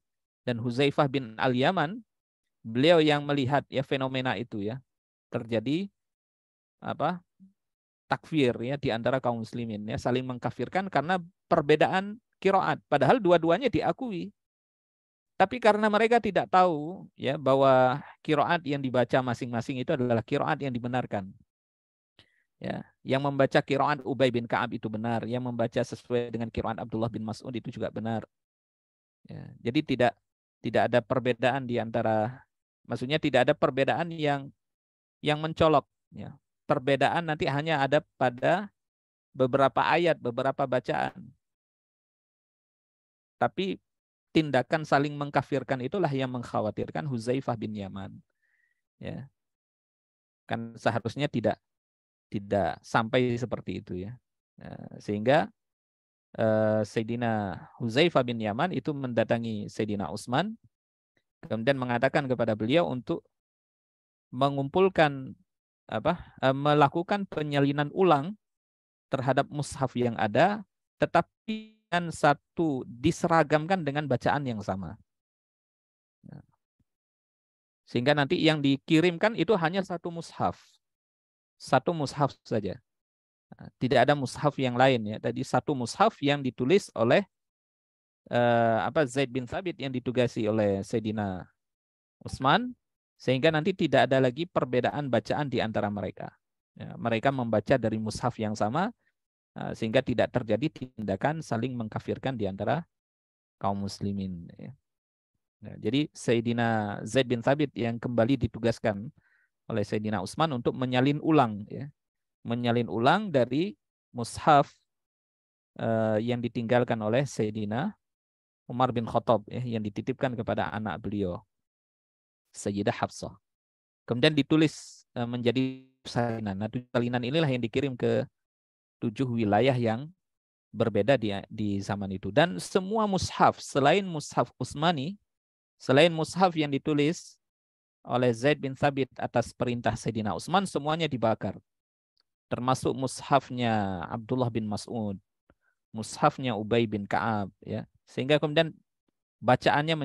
S1: Dan Huzaifah bin Al-Yaman, beliau yang melihat ya fenomena itu, ya, terjadi apa? Takfir, ya, di antara kaum muslimin, ya, saling mengkafirkan karena perbedaan qiraat, padahal dua-duanya diakui. Tapi karena mereka tidak tahu, ya, bahwa qiraat yang dibaca masing-masing itu adalah qiraat yang dibenarkan. Ya, yang membaca qiraat Ubay bin Ka'ab itu benar, yang membaca sesuai dengan qiraat Abdullah bin Mas'ud itu juga benar. Ya, jadi tidak ada perbedaan di antara, maksudnya tidak ada perbedaan yang mencolok, ya. Perbedaan nanti hanya ada pada beberapa ayat, beberapa bacaan. Tapi tindakan saling mengkafirkan itulah yang mengkhawatirkan Huzaifah bin Yaman. Ya, kan seharusnya tidak sampai seperti itu, ya. Sehingga Sayyidina Huzaifah bin Yaman itu mendatangi Sayyidina Utsman, kemudian mengatakan kepada beliau untuk mengumpulkan melakukan penyalinan ulang terhadap mushaf yang ada, tetapi dengan satu diseragamkan dengan bacaan yang sama. Sehingga nanti yang dikirimkan itu hanya satu mushaf saja. Tidak ada mushaf yang lain, ya. Tadi satu mushaf yang ditulis oleh Zaid bin Thabit yang ditugasi oleh Sayyidina Utsman, sehingga nanti tidak ada lagi perbedaan bacaan di antara mereka. Ya, mereka membaca dari mushaf yang sama, sehingga tidak terjadi tindakan saling mengkafirkan di antara kaum muslimin. Ya. Nah, jadi Sayyidina Zaid bin Thabit yang kembali ditugaskan oleh Sayyidina Utsman untuk menyalin ulang, ya, menyalin ulang dari mushaf yang ditinggalkan oleh Sayyidina Umar bin Khattab, ya, yang dititipkan kepada anak beliau, Sayyidah Hafsah. Kemudian ditulis menjadi salinan. Nah, salinan inilah yang dikirim ke 7 wilayah yang berbeda di zaman itu. Dan semua mushaf selain mushaf Utsmani, selain mushaf yang ditulis oleh Zaid bin Thabit atas perintah Sayyidina Utsman, semuanya dibakar. Termasuk mushafnya Abdullah bin Mas'ud, mushafnya Ubay bin Ka'ab, ya. Sehingga kemudian bacaannya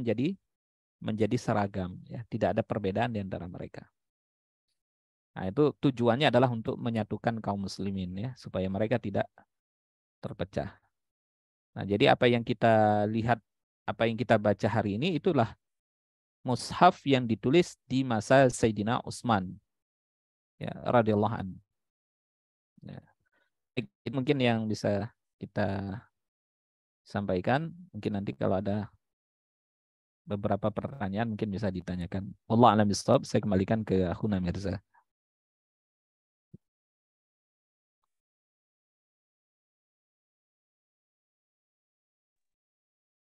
S1: menjadi seragam, ya. Tidak ada perbedaan di antara mereka. Nah, itu tujuannya adalah untuk menyatukan kaum muslimin, ya, supaya mereka tidak terpecah. Nah, jadi apa yang kita lihat, apa yang kita baca hari ini itulah mushaf yang ditulis di masa Sayyidina Utsman, ya, radhiyallahu anhu. Ya. Itu mungkin yang bisa kita sampaikan. Mungkin nanti kalau ada beberapa pertanyaan mungkin bisa ditanyakan. Wallahu a'lam bishawab. Saya kembalikan ke Akhuna Mirza.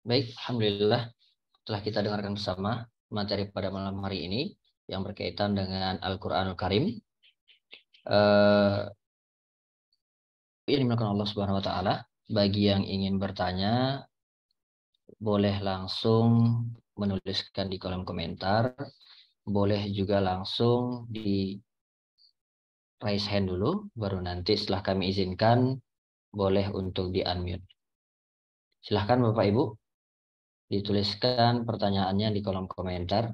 S2: Baik, alhamdulillah telah kita dengarkan bersama materi pada malam hari ini yang berkaitan dengan Al-Qur'anul Karim. Ini dimulakan Allah Subhanahu wa taala. Bagi yang ingin bertanya, boleh langsung menuliskan di kolom komentar, boleh juga langsung di raise hand dulu, baru nanti setelah kami izinkan, boleh untuk di unmute. Silahkan Bapak Ibu, dituliskan pertanyaannya di kolom komentar.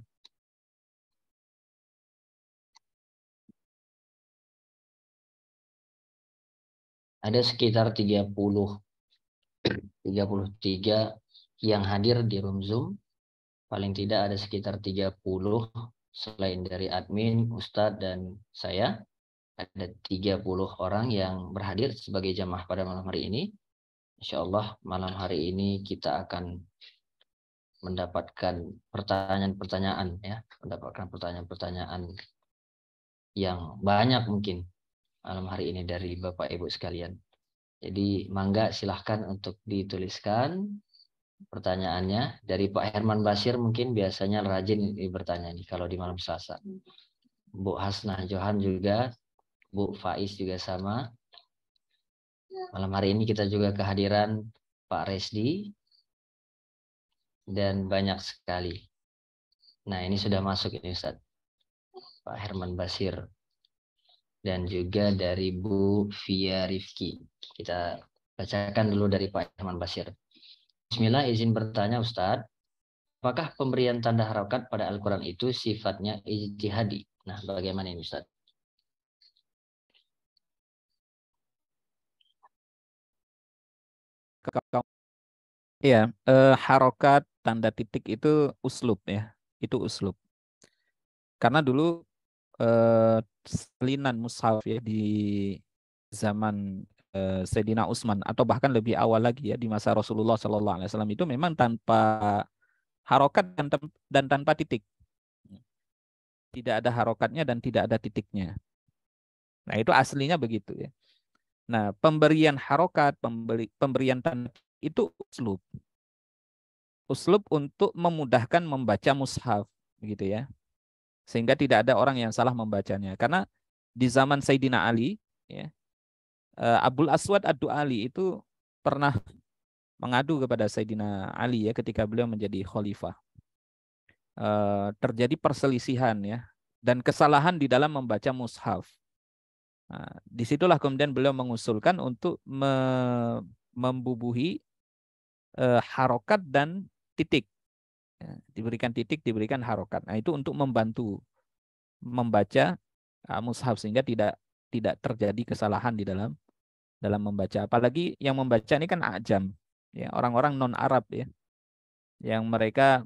S2: Ada sekitar 33 yang hadir di room Zoom. Paling tidak ada sekitar 30 selain dari admin, Ustadz, dan saya. Ada 30 orang yang berhadir sebagai jamaah pada malam hari ini. Insya Allah malam hari ini kita akan mendapatkan pertanyaan-pertanyaan, ya, mendapatkan pertanyaan-pertanyaan yang banyak mungkin malam hari ini dari Bapak Ibu sekalian. Jadi mangga silahkan untuk dituliskan pertanyaannya. Dari Pak Herman Basir mungkin biasanya rajin bertanya nih kalau di malam Selasa. Bu Hasnah Johan juga, Bu Faiz juga sama. Malam hari ini kita juga kehadiran Pak Resdi dan banyak sekali. Nah, ini sudah masuk ini Ustaz. Pak Herman Basir dan juga dari Bu Via Rifki. Kita bacakan dulu dari Pak Herman Basir. Bismillah, izin bertanya Ustaz, apakah pemberian tanda harokat pada Al-Quran itu sifatnya ijtihadi? Nah, bagaimana ini Ustaz?
S1: Iya, harokat tanda titik itu uslub, ya. Itu uslub. Karena dulu salinan mushaf, ya, di zaman Sayyidina Utsman atau bahkan lebih awal lagi, ya, di masa Rasulullah SAW itu memang tanpa harokat dan tanpa titik. Tidak ada harokatnya dan tidak ada titiknya. Nah, itu aslinya begitu, ya. Nah, pemberian harokat, pemberian tanda itu uslub. Uslub untuk memudahkan membaca mushaf, begitu, ya. Sehingga tidak ada orang yang salah membacanya. Karena di zaman Sayyidina Ali, ya, Abul Aswad Ad-Du'ali itu pernah mengadu kepada Sayyidina Ali, ya, ketika beliau menjadi khalifah. Terjadi perselisihan, ya, dan kesalahan di dalam membaca mushaf. Nah, disitulah kemudian beliau mengusulkan untuk membubuhi harokat dan titik. Ya, diberikan titik, diberikan harokat. Nah, itu untuk membantu membaca mushaf sehingga tidak terjadi kesalahan di dalam membaca. Apalagi yang membaca ini kan ajam, ya, orang-orang non Arab, ya, yang mereka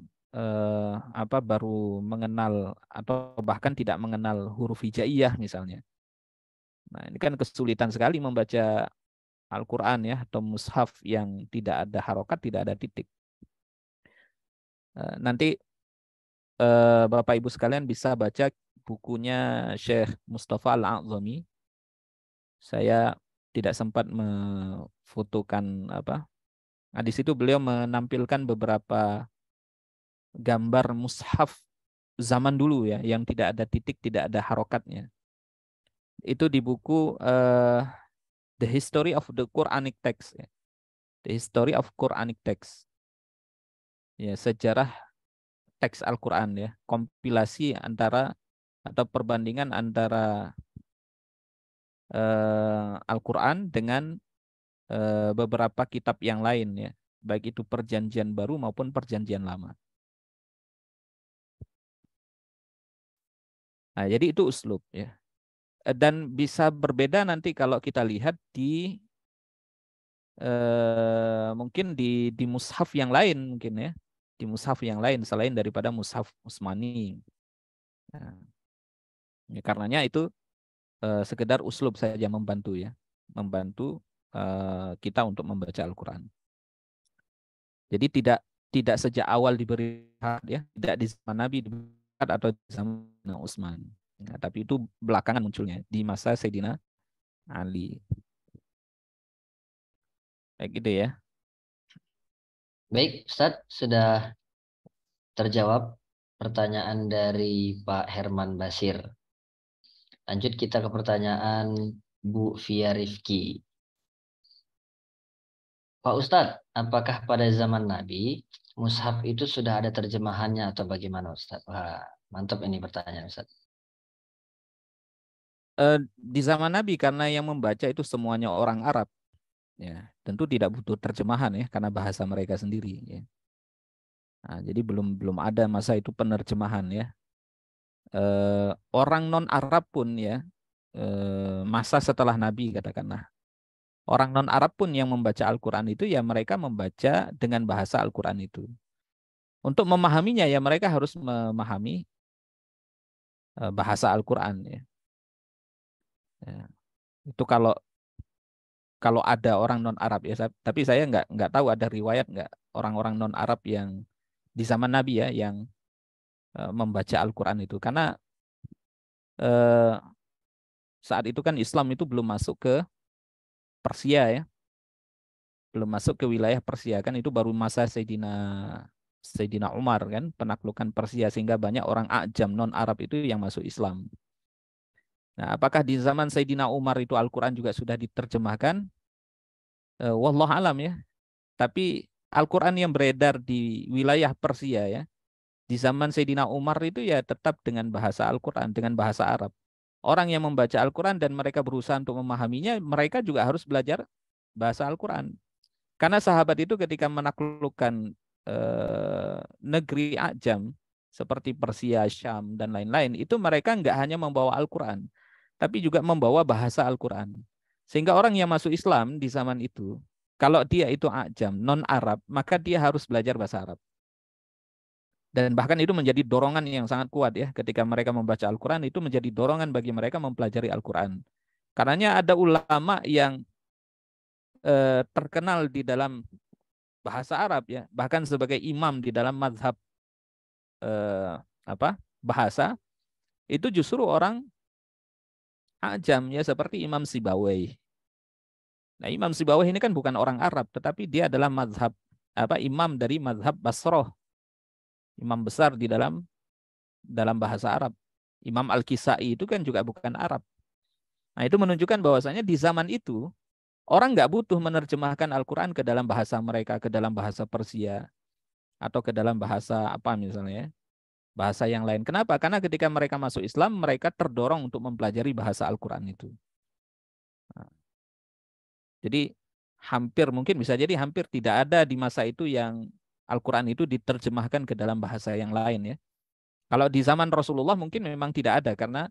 S1: baru mengenal atau bahkan tidak mengenal huruf hijaiyah misalnya. Nah, ini kan kesulitan sekali membaca Al-Quran, ya, atau mushaf yang tidak ada harokat, tidak ada titik. Nanti Bapak Ibu sekalian bisa baca bukunya Syekh Mustafa Al-A'zami. Saya tidak sempat memfotokan apa. Nah, di situ beliau menampilkan beberapa gambar mushaf zaman dulu, ya, yang tidak ada titik, tidak ada harokatnya. Itu di buku The History of the Quranic Text, ya. The History of Quranic Text. Ya, sejarah teks Al-Quran, ya. Kompilasi antara atau perbandingan antara Al-Quran dengan beberapa kitab yang lain, ya. Baik itu perjanjian baru maupun perjanjian lama. Nah, jadi itu uslub, ya. Dan bisa berbeda nanti kalau kita lihat di mungkin di mushaf yang lain mungkin, ya. di mushaf yang lain selain daripada mushaf Utsmani. Nah, ya, karenanya itu sekedar uslub saja membantu ya, membantu kita untuk membaca Al-Quran. Jadi tidak sejak awal diberi hak ya, tidak di zaman Nabi diberi hak atau di zaman Utsman. Nah, tapi itu belakangan munculnya di masa Sayyidina Ali. Kayak gitu ya.
S2: Baik, Ustadz, sudah terjawab pertanyaan dari Pak Herman Basir. Lanjut kita ke pertanyaan Bu Fia Rifki. Pak Ustadz, apakah pada zaman Nabi mushaf itu sudah ada terjemahannya atau bagaimana Ustadz? Wah, mantap ini pertanyaan Ustadz.
S1: Di zaman Nabi karena yang membaca itu semuanya orang Arab, ya tentu tidak butuh terjemahan ya karena bahasa mereka sendiri. Ya. Nah, jadi belum belum ada masa itu penerjemahan ya. Orang non Arab pun ya masa setelah Nabi katakanlah. Orang non Arab pun yang membaca Al-Quran itu ya mereka membaca dengan bahasa Al-Quran itu. Untuk memahaminya ya mereka harus memahami bahasa Al-Quran ya. Ya. Itu kalau kalau ada orang non Arab ya, tapi saya nggak tahu ada riwayat nggak orang-orang non Arab yang di zaman Nabi ya yang membaca Al-Quran itu karena eh, saat itu kan Islam itu belum masuk ke Persia ya, belum masuk ke wilayah Persia kan itu baru masa Sayyidina Umar kan penaklukan Persia sehingga banyak orang ajam non Arab itu yang masuk Islam. Nah, apakah di zaman Sayyidina Umar itu Al-Quran juga sudah diterjemahkan? Wallah alam ya. Tapi Al-Quran yang beredar di wilayah Persia ya, di zaman Sayyidina Umar itu ya tetap dengan bahasa Al-Quran, dengan bahasa Arab. Orang yang membaca Al-Quran dan mereka berusaha untuk memahaminya, mereka juga harus belajar bahasa Al-Quran. Karena sahabat itu ketika menaklukkan negeri Ajam, seperti Persia, Syam, dan lain-lain, itu mereka nggak hanya membawa Al-Quran, tapi juga membawa bahasa Al-Quran. Sehingga orang yang masuk Islam di zaman itu, kalau dia itu Ajam, non-Arab, maka dia harus belajar bahasa Arab. Dan bahkan itu menjadi dorongan yang sangat kuat ya. Ketika mereka membaca Al-Quran, itu menjadi dorongan bagi mereka mempelajari Al-Quran. Karenanya ada ulama yang terkenal di dalam bahasa Arab ya. Bahkan sebagai imam di dalam mazhab eh, bahasa, itu justru orang Ajam ya seperti Imam Sibawai. Nah, Imam Sibawai ini kan bukan orang Arab, tetapi dia adalah mazhab imam dari mazhab Basroh, imam besar di dalam bahasa Arab. Imam Al-Kisai itu kan juga bukan Arab. Nah, itu menunjukkan bahwasanya di zaman itu orang nggak butuh menerjemahkan Al-Quran ke dalam bahasa mereka, ke dalam bahasa Persia atau ke dalam bahasa apa misalnya, bahasa yang lain. Kenapa? Karena ketika mereka masuk Islam, mereka terdorong untuk mempelajari bahasa Al-Quran itu. Nah, jadi hampir mungkin bisa jadi hampir tidak ada di masa itu yang Al-Quran itu diterjemahkan ke dalam bahasa yang lain ya. Kalau di zaman Rasulullah mungkin memang tidak ada karena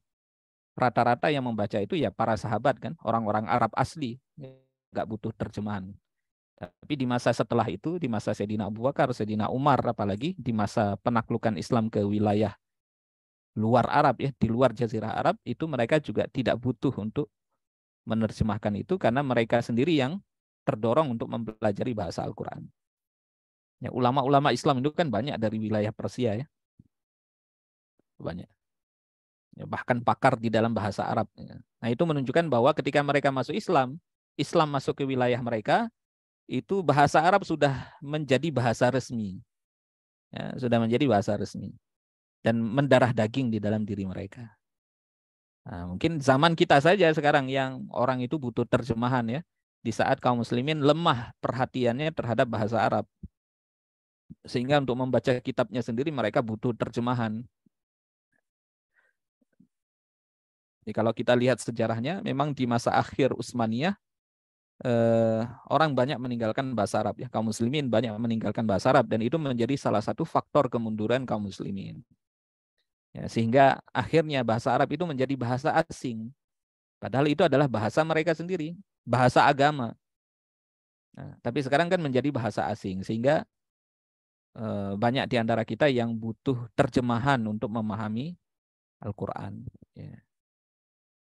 S1: rata-rata yang membaca itu ya para sahabat kan, orang-orang Arab asli, nggak butuh terjemahan. Tapi di masa setelah itu, di masa Sayyidina Abu Bakar, Sayyidina Umar, apalagi di masa penaklukan Islam ke wilayah luar Arab ya, di luar Jazirah Arab, itu mereka juga tidak butuh untuk menerjemahkan itu karena mereka sendiri yang terdorong untuk mempelajari bahasa Al-Quran. Ya, ulama-ulama Islam itu kan banyak dari wilayah Persia ya, banyak. Ya, bahkan pakar di dalam bahasa Arab. Ya. Nah itu menunjukkan bahwa ketika mereka masuk Islam, Islam masuk ke wilayah mereka, itu bahasa Arab sudah menjadi bahasa resmi. Ya, sudah menjadi bahasa resmi. Dan mendarah daging di dalam diri mereka. Nah, mungkin zaman kita saja sekarang yang orang itu butuh terjemahan ya. Di saat kaum muslimin lemah perhatiannya terhadap bahasa Arab. Sehingga untuk membaca kitabnya sendiri mereka butuh terjemahan. Jadi kalau kita lihat sejarahnya, memang di masa akhir Utsmaniyah, orang banyak meninggalkan bahasa Arab ya. Kaum muslimin banyak meninggalkan bahasa Arab. Dan itu menjadi salah satu faktor kemunduran kaum muslimin. Ya, sehingga akhirnya bahasa Arab itu menjadi bahasa asing. Padahal itu adalah bahasa mereka sendiri, bahasa agama. Nah, tapi sekarang kan menjadi bahasa asing, sehingga banyak di antara kita yang butuh terjemahan untuk memahami Al-Quran. Ya.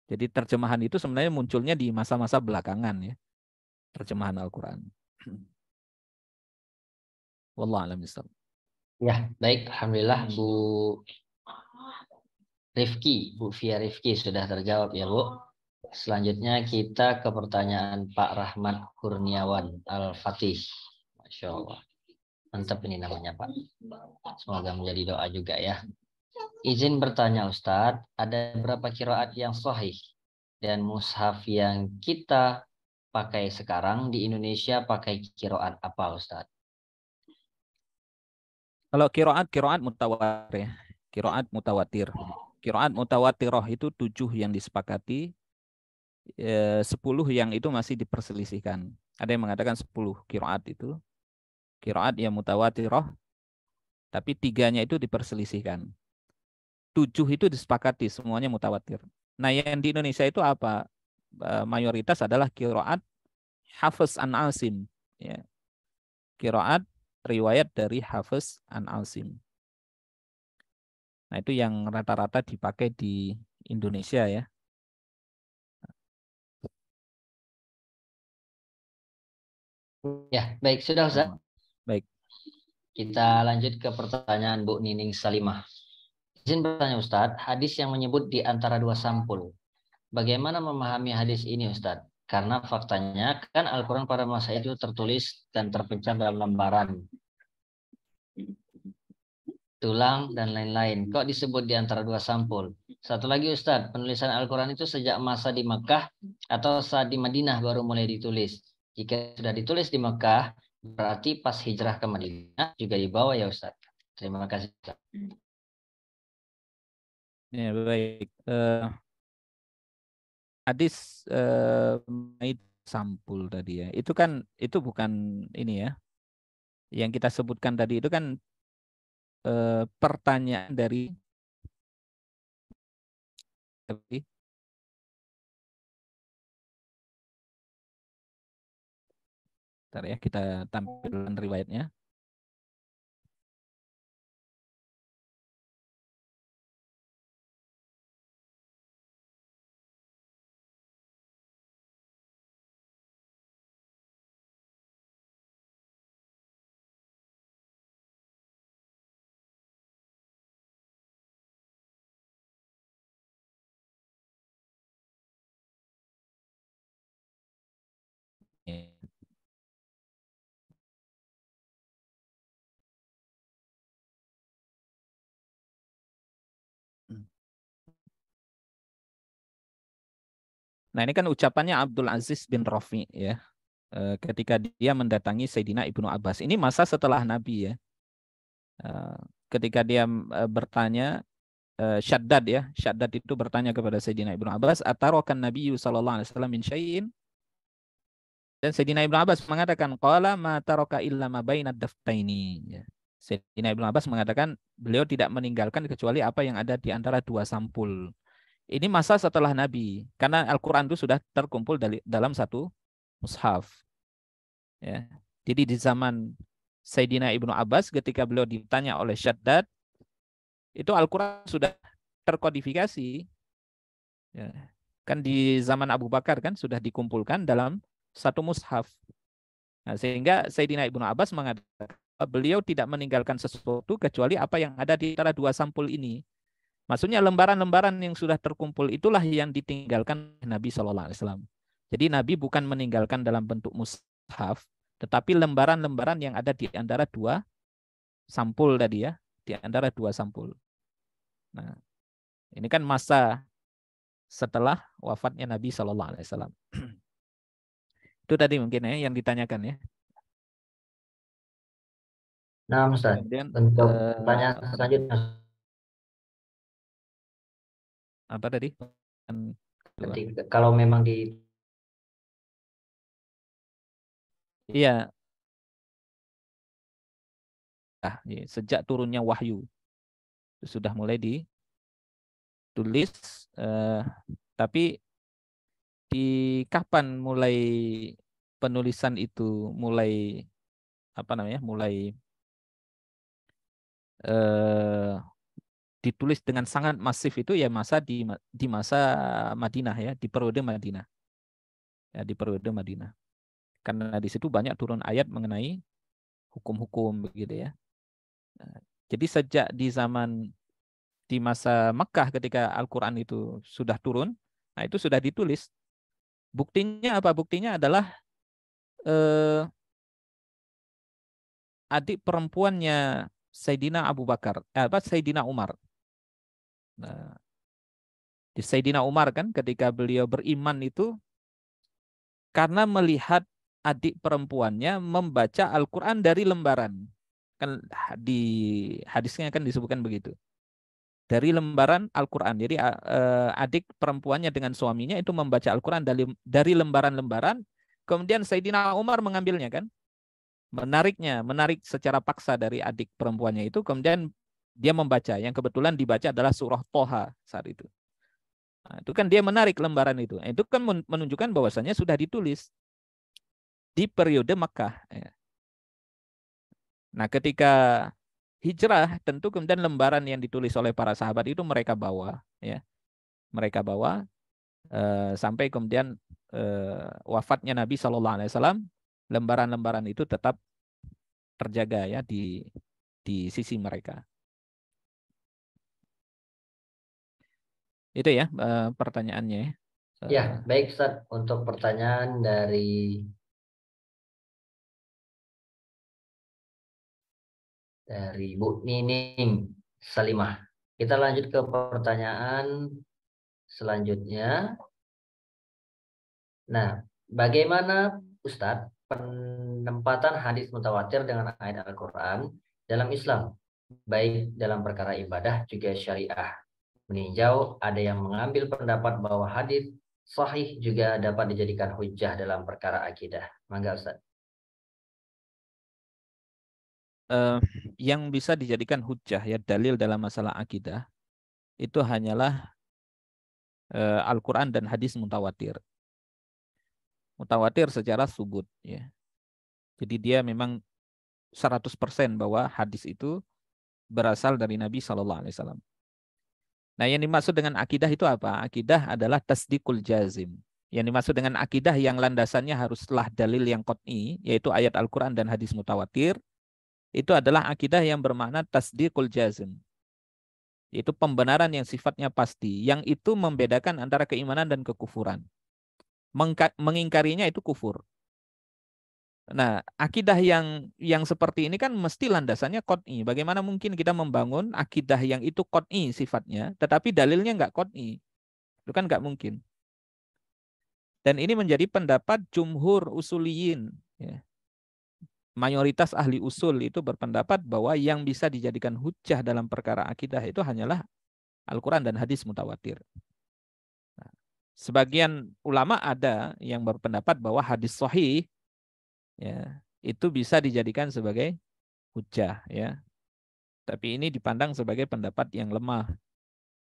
S1: Jadi terjemahan itu sebenarnya munculnya di masa-masa belakangan ya, terjemahan Al-Quran. Wallahu a'lam bishawab.
S2: Ya, baik. Alhamdulillah Bu Bu Fia Rifki sudah terjawab ya Bu. Selanjutnya kita ke pertanyaan Pak Rahmat Kurniawan Al-Fatih. Masya Allah. Mantap ini namanya Pak. Semoga menjadi doa juga ya. Izin bertanya Ustadz, ada berapa kiroat yang sahih dan mushaf yang kita pakai sekarang di Indonesia pakai kiroat apa Ustadz?
S1: Kalau kiroat mutawatir ya. Kiroat mutawatir. Kiroat mutawatirah itu 7 yang disepakati, 10 yang itu masih diperselisihkan. Ada yang mengatakan 10 kiroat itu. Kiroat yang mutawatirah, tapi 3-nya itu diperselisihkan. 7 itu disepakati, semuanya mutawatir. Nah yang di Indonesia itu apa? Mayoritas adalah kiroat Hafiz an Asim. Ya. Kiroat riwayat dari Hafiz an Asim. Nah itu yang rata-rata dipakai di Indonesia ya.
S2: Ya, baik sudah Ustadz.
S1: Baik.
S2: Kita lanjut ke pertanyaan Bu Nining Salimah. Izin bertanya Ustadz, hadis yang menyebut di antara dua sampul. Bagaimana memahami hadis ini Ustadz? Karena faktanya kan Al-Quran pada masa itu tertulis dan terpecah dalam lembaran, tulang, dan lain-lain. Kok disebut di antara dua sampul? Satu lagi Ustadz, penulisan Al-Quran itu sejak masa di Mekah atau saat di Madinah baru mulai ditulis? Jika sudah ditulis di Mekah, berarti pas hijrah ke Madinah juga dibawa ya Ustadz. Terima kasih Ustadz.
S1: Ya, baik. Hadis itu sampul tadi ya. Itu kan itu bukan ini ya. Yang kita sebutkan tadi itu kan pertanyaan dari Bentar ya, kita tampilkan riwayatnya. Nah, ini kan ucapannya Abdul Aziz bin Rafi ya. Ketika dia mendatangi Sayyidina Ibnu Abbas. Ini masa setelah Nabi ya. Ketika dia bertanya, Syaddad ya. Syaddad itu bertanya kepada Sayyidina Ibnu Abbas, "Atarokan Nabi sallallahu alaihi wasallam min syai'in?" Dan Sayyidina Ibnu Abbas mengatakan, "Qala ma taraka illa ma bainad daftaini." Ya. Sayyidina Ibnu Abbas mengatakan, beliau tidak meninggalkan kecuali apa yang ada di antara dua sampul. Ini masa setelah Nabi, karena Al-Quran itu sudah terkumpul dalam satu mushaf. Ya. Jadi di zaman Sayyidina Ibnu Abbas ketika beliau ditanya oleh Syaddad, itu Al-Quran sudah terkodifikasi. Ya. Kan di zaman Abu Bakar kan sudah dikumpulkan dalam satu mushaf. Nah, sehingga Sayyidina Ibnu Abbas mengatakan beliau tidak meninggalkan sesuatu kecuali apa yang ada di antara dua sampul ini. Maksudnya lembaran-lembaran yang sudah terkumpul itulah yang ditinggalkan Nabi Shallallahu Alaihi Wasallam. Jadi Nabi bukan meninggalkan dalam bentuk mushaf, tetapi lembaran-lembaran yang ada di antara dua sampul tadi ya, di antara dua sampul. Nah, ini kan masa setelah wafatnya Nabi Shallallahu Alaihi Wasallam. Itu tadi mungkin ya yang ditanyakan ya.
S2: Nah, Ustaz,
S1: Kemudian
S2: untuk pertanyaan selanjutnya,
S1: apa tadi? Kedua.
S2: kalau memang di
S1: Iya, ya, sejak turunnya wahyu sudah mulai ditulis, tapi di kapan mulai penulisan itu mulai apa namanya? Mulai eh, ditulis dengan sangat masif itu ya di masa Madinah ya, di periode Madinah. Ya, di periode Madinah. Karena di situ banyak turun ayat mengenai hukum-hukum begitu ya. Nah, jadi sejak di masa Mekah ketika Al-Qur'an itu sudah turun, nah itu sudah ditulis. Buktinya apa? Buktinya adalah eh, adik perempuannya Sayyidina Abu Bakar, Sayyidina Umar. Nah, di Sayyidina Umar kan ketika beliau beriman itu karena melihat adik perempuannya membaca Al-Quran dari lembaran. Kan di hadisnya kan disebutkan begitu. Dari lembaran Al-Quran. Jadi adik perempuannya dengan suaminya itu membaca Al-Quran dari lembaran-lembaran. Kemudian Sayyidina Umar mengambilnya kan. Menarik secara paksa dari adik perempuannya itu. Kemudian dia membaca. Yang kebetulan dibaca adalah surah Toha saat itu. Nah, itu kan dia menarik lembaran itu. Itu kan menunjukkan bahwasannya sudah ditulis di periode Makkah. Ya. Nah, ketika hijrah, tentu kemudian lembaran yang ditulis oleh para sahabat itu mereka bawa, ya, mereka bawa sampai kemudian wafatnya Nabi Shallallahu Alaihi Wasallam, lembaran-lembaran itu tetap terjaga ya di sisi mereka. Itu ya pertanyaannya.
S2: Ya, baik Ustaz. Untuk pertanyaan dari Bu Nining Salimah. Kita lanjut ke pertanyaan selanjutnya. Nah, bagaimana Ustadz penempatan hadis mutawatir dengan ayat Al-Quran dalam Islam, baik dalam perkara ibadah juga syariah? Meninjau ada yang mengambil pendapat bahwa hadis sahih juga dapat dijadikan hujjah dalam perkara akidah. Mangga Ustadz.
S1: Eh, yang bisa dijadikan hujjah ya dalil dalam masalah akidah itu hanyalah Al-Quran dan hadis mutawatir. Mutawatir secara subut ya. Jadi dia memang 100% bahwa hadis itu berasal dari Nabi Shallallahu Alaihi Wasallam. Nah, yang dimaksud dengan akidah itu apa? Akidah adalah tasdikul jazim. Yang dimaksud dengan akidah yang landasannya haruslah dalil yang qat'i, yaitu ayat Al-Quran dan hadis mutawatir, itu adalah akidah yang bermakna tasdikul jazim. Yaitu pembenaran yang sifatnya pasti, yang itu membedakan antara keimanan dan kekufuran. Mengingkarinya itu kufur. Nah, akidah yang seperti ini kan mesti landasannya qat'i. Bagaimana mungkin kita membangun akidah yang itu qat'i sifatnya, tetapi dalilnya nggak qat'i? Itu kan nggak mungkin. Dan ini menjadi pendapat jumhur usuliyin. Ya. Mayoritas ahli usul itu berpendapat bahwa yang bisa dijadikan hujjah dalam perkara akidah itu hanyalah Al-Quran dan hadis mutawatir. Nah, sebagian ulama ada yang berpendapat bahwa hadis sahih ya, itu bisa dijadikan sebagai hujjah ya. Tapi ini dipandang sebagai pendapat yang lemah.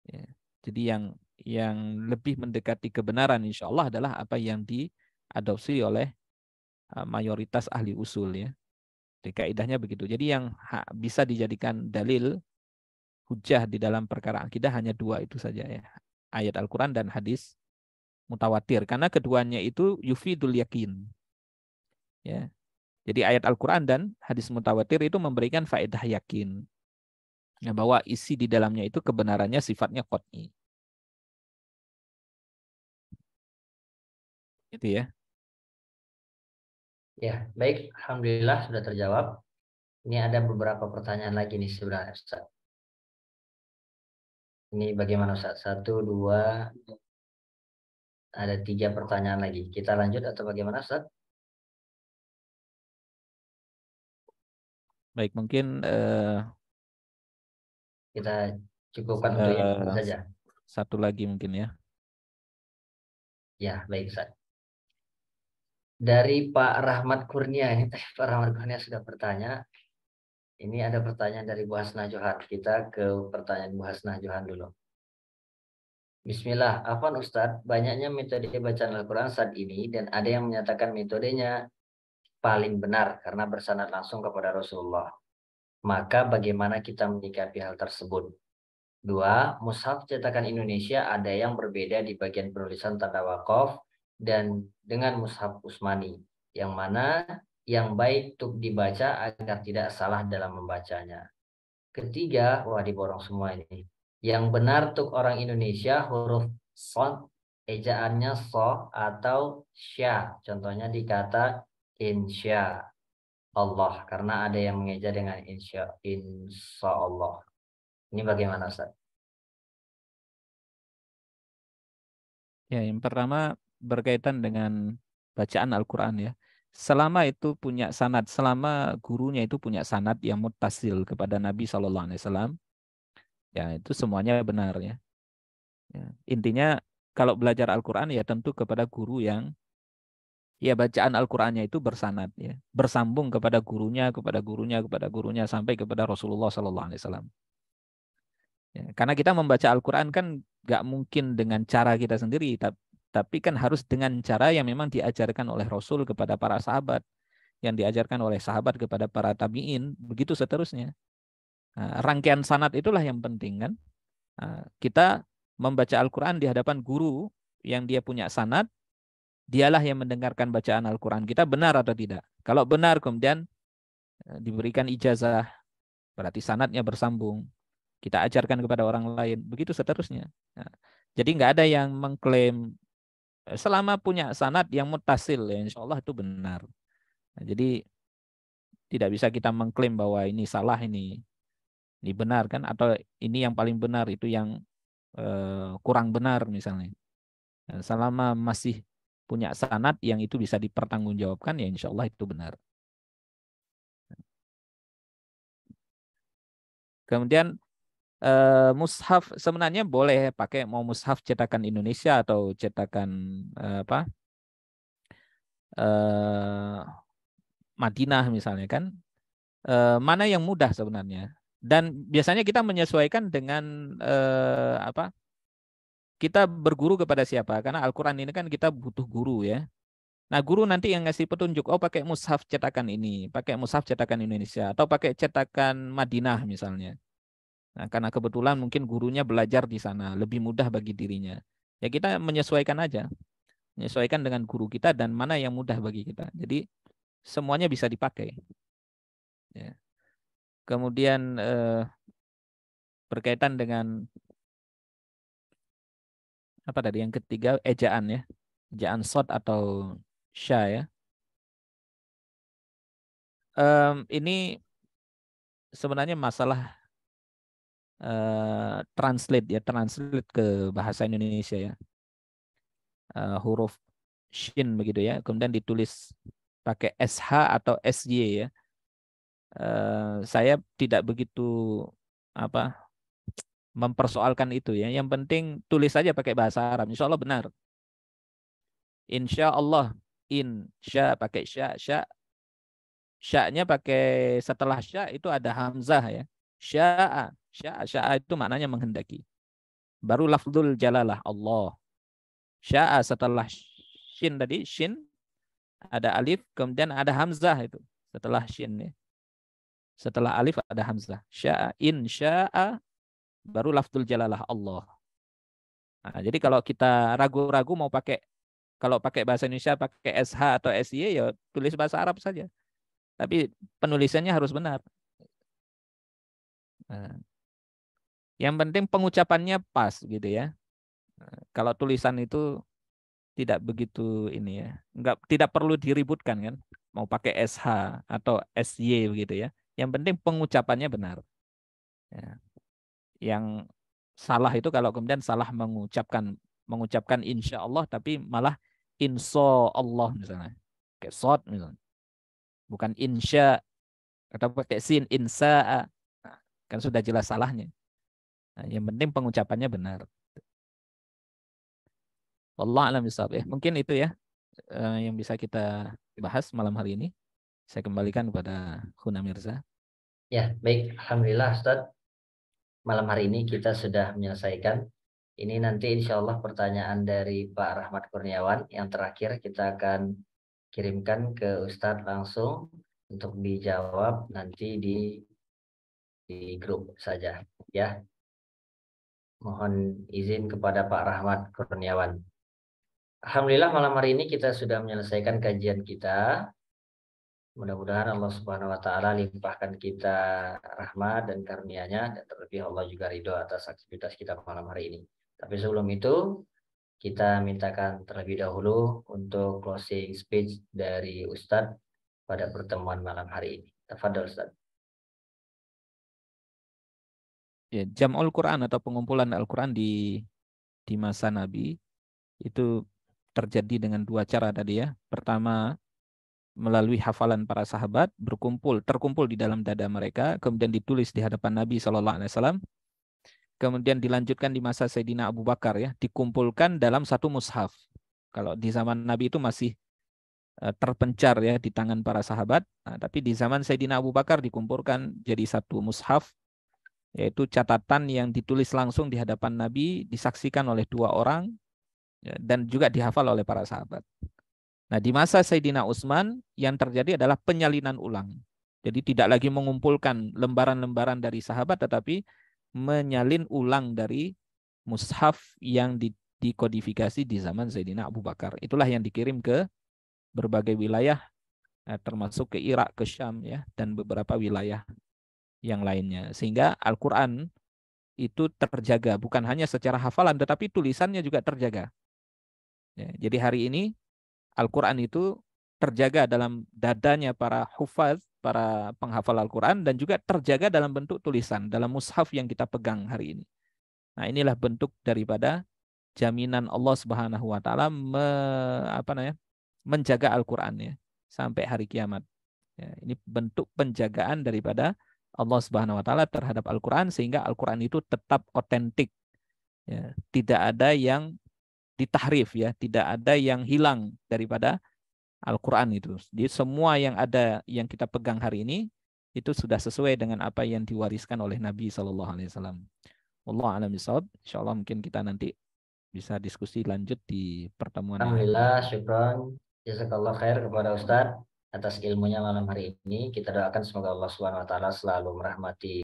S1: Ya. Jadi yang lebih mendekati kebenaran insya Allah adalah apa yang diadopsi oleh mayoritas ahli usul ya. Jadi kaidahnya begitu. Jadi yang bisa dijadikan dalil hujjah di dalam perkara akidah hanya dua itu saja ya. Ayat Al-Quran dan hadis mutawatir. Karena keduanya itu yufidul yakin. Ya. Jadi ayat Al-Quran dan hadis mutawatir itu memberikan faedah yakin. Ya, bahwa isi di dalamnya itu kebenarannya sifatnya qat'i. Itu ya.
S2: Ya, baik. Alhamdulillah sudah terjawab. Ini ada beberapa pertanyaan lagi nih sebenarnya Ustaz. Ini bagaimana Ustaz? Satu, dua, ada tiga pertanyaan lagi. Kita lanjut atau bagaimana Ustaz?
S1: Baik, mungkin
S2: Kita cukupkan untuk yang ini saja.
S1: satu lagi mungkin ya.
S2: Ya, baik Ustaz. Dari Pak Rahmat Kurnia, ini Pak Rahmat Kurnia sudah bertanya. Ini ada pertanyaan dari Bu Hasnah Johan. Kita ke pertanyaan Bu Hasnah Johan dulu. Bismillah, Afwan Ustadz, banyaknya metode bacaan Al-Quran saat ini dan ada yang menyatakan metodenya paling benar karena bersanad langsung kepada Rasulullah. Maka bagaimana kita menyikapi hal tersebut? Dua, mushaf cetakan Indonesia ada yang berbeda di bagian penulisan tanda wakaf dan dengan mushaf Utsmani, yang mana yang baik untuk dibaca agar tidak salah dalam membacanya. Ketiga, wah diborong semua ini. Yang benar untuk orang Indonesia huruf shad ejaannya so atau sya. Contohnya di kata insya Allah karena ada yang mengeja dengan insya Allah. Ini bagaimana Ustaz?
S1: Ya, yang pertama berkaitan dengan bacaan Al-Quran ya. Selama itu punya sanad, selama gurunya itu punya sanad yang muttasil kepada Nabi SAW, ya itu semuanya benar ya. Ya. Intinya kalau belajar Al-Quran ya tentu kepada guru yang ya bacaan Al-Qur'annya itu bersanad ya, bersambung kepada gurunya, kepada gurunya, kepada gurunya sampai kepada Rasulullah sallallahu alaihi wasallam. Ya, karena kita membaca Al-Qur'an kan nggak mungkin dengan cara kita sendiri, tapi kan harus dengan cara yang memang diajarkan oleh Rasul kepada para sahabat, yang diajarkan oleh sahabat kepada para tabi'in, begitu seterusnya. Nah, rangkaian sanad itulah yang penting kan. Nah, kita membaca Al-Qur'an di hadapan guru yang dia punya sanad, dialah yang mendengarkan bacaan Al-Quran kita benar atau tidak. Kalau benar kemudian diberikan ijazah, berarti sanadnya bersambung. Kita ajarkan kepada orang lain, begitu seterusnya. Nah, jadi nggak ada yang mengklaim selama punya sanad yang mutasil, ya insya Allah itu benar. Nah, jadi tidak bisa kita mengklaim bahwa ini salah, ini benar kan, atau ini yang paling benar, itu yang kurang benar misalnya. Nah, selama masih punya sanad yang itu bisa dipertanggungjawabkan, ya insya Allah itu benar. Kemudian mushaf sebenarnya boleh pakai mau mushaf cetakan Indonesia atau cetakan apa eh, Madinah misalnya kan. Mana yang mudah sebenarnya? Dan biasanya kita menyesuaikan dengan apa? Kita berguru kepada siapa? Karena Al-Qur'an ini kan kita butuh guru ya. Nah, guru nanti yang ngasih petunjuk, oh pakai mushaf cetakan ini, pakai mushaf cetakan Indonesia atau pakai cetakan Madinah misalnya. Nah, karena kebetulan mungkin gurunya belajar di sana, lebih mudah bagi dirinya. Ya kita menyesuaikan aja, menyesuaikan dengan guru kita dan mana yang mudah bagi kita. Jadi semuanya bisa dipakai. Ya. Kemudian berkaitan dengan apa tadi yang ketiga ejaan ya, ejaan shad atau sya ya. Ini sebenarnya masalah translate ya, translate ke bahasa Indonesia ya. Huruf shin begitu ya, kemudian ditulis pakai SH atau SY ya. Saya tidak begitu apa mempersoalkan itu ya. Yang penting tulis saja pakai bahasa Arab. Insya Allah benar. Insya Allah. Insya pakai sya, sya. Sya-nya pakai setelah sya itu ada hamzah ya. Sya'a. Sya'a itu maknanya menghendaki. Baru lafzul jalalah Allah. Sya'a setelah shin tadi, shin ada alif, kemudian ada hamzah itu setelah shin ya. Setelah alif ada hamzah. Sya'a insya'a baru lafzul jalalah Allah. Nah, jadi kalau kita ragu-ragu mau pakai kalau pakai bahasa Indonesia pakai SH atau SY ya tulis bahasa Arab saja. Tapi penulisannya harus benar. Nah, yang penting pengucapannya pas gitu ya. Kalau tulisan itu tidak begitu ini ya. Tidak perlu diributkan kan. Mau pakai SH atau SY begitu ya. Yang penting pengucapannya benar. Ya. Yang salah itu kalau kemudian salah mengucapkan insya Allah tapi malah insya Allah misalnya. Kayak sod misalnya. Bukan insya atau pakai sin insa. Nah, kan sudah jelas salahnya. Nah, yang penting pengucapannya benar. Wallah alam bisawab ya. Mungkin itu ya yang bisa kita bahas malam hari ini. Saya kembalikan kepada Huna Mirza.
S2: Ya, baik. Alhamdulillah Ustaz. Malam hari ini kita sudah menyelesaikan. Ini nanti insya Allah pertanyaan dari Pak Rahmat Kurniawan. Yang terakhir kita akan kirimkan ke Ustadz langsung untuk dijawab nanti di di grup saja ya. Mohon izin kepada Pak Rahmat Kurniawan. Alhamdulillah malam hari ini kita sudah menyelesaikan kajian kita. Mudah-mudahan Allah Subhanahu wa taala limpahkan kita rahmat dan karunia-Nya, dan terlebih Allah juga ridho atas aktivitas kita malam hari ini. Tapi sebelum itu kita mintakan terlebih dahulu untuk closing speech dari Ustadz pada pertemuan malam hari ini. Tafadhol Ustadz.
S1: Ya, Jam'ul Quran atau pengumpulan Al-Quran di masa Nabi itu terjadi dengan dua cara tadi ya. Pertama, melalui hafalan para sahabat terkumpul di dalam dada mereka, kemudian ditulis di hadapan Nabi SAW, kemudian dilanjutkan di masa Sayyidina Abu Bakar ya, dikumpulkan dalam satu mushaf. Kalau di zaman Nabi itu masih terpencar ya di tangan para sahabat, nah, tapi di zaman Sayyidina Abu Bakar dikumpulkan jadi satu mushaf, yaitu catatan yang ditulis langsung di hadapan Nabi, disaksikan oleh dua orang, ya, dan juga dihafal oleh para sahabat. Nah, di masa Sayyidina Utsman yang terjadi adalah penyalinan ulang. Jadi tidak lagi mengumpulkan lembaran-lembaran dari sahabat, tetapi menyalin ulang dari mushaf yang dikodifikasi di zaman Sayyidina Abu Bakar. Itulah yang dikirim ke berbagai wilayah, termasuk ke Irak, ke Syam, ya, dan beberapa wilayah yang lainnya. Sehingga Al-Quran itu terjaga, bukan hanya secara hafalan, tetapi tulisannya juga terjaga. Ya, jadi hari ini Al-Quran itu terjaga dalam dadanya para hufaz, para penghafal Al-Quran, dan juga terjaga dalam bentuk tulisan, dalam mushaf yang kita pegang hari ini. Nah, inilah bentuk daripada jaminan Allah Subhanahu wa taala menjaga Al-Quran ya sampai hari kiamat. Ya, ini bentuk penjagaan daripada Allah Subhanahu wa taala terhadap Al-Quran, sehingga Al-Quran itu tetap otentik. Ya, tidak ada yang ditahrif ya, tidak ada yang hilang daripada Al-Quran itu. Jadi semua yang ada yang kita pegang hari ini itu sudah sesuai dengan apa yang diwariskan oleh Nabi Shallallahu Alaihi Wasallam. Wallahu a'lam bishawab. Insyaallah mungkin kita nanti bisa diskusi lanjut di pertemuan yang akan
S2: Alhamdulillah,
S1: datang.
S2: syukron. Jazakallah khair kepada Ustadz atas ilmunya malam hari ini. Kita doakan semoga Allah Subhanahu wa taala selalu merahmati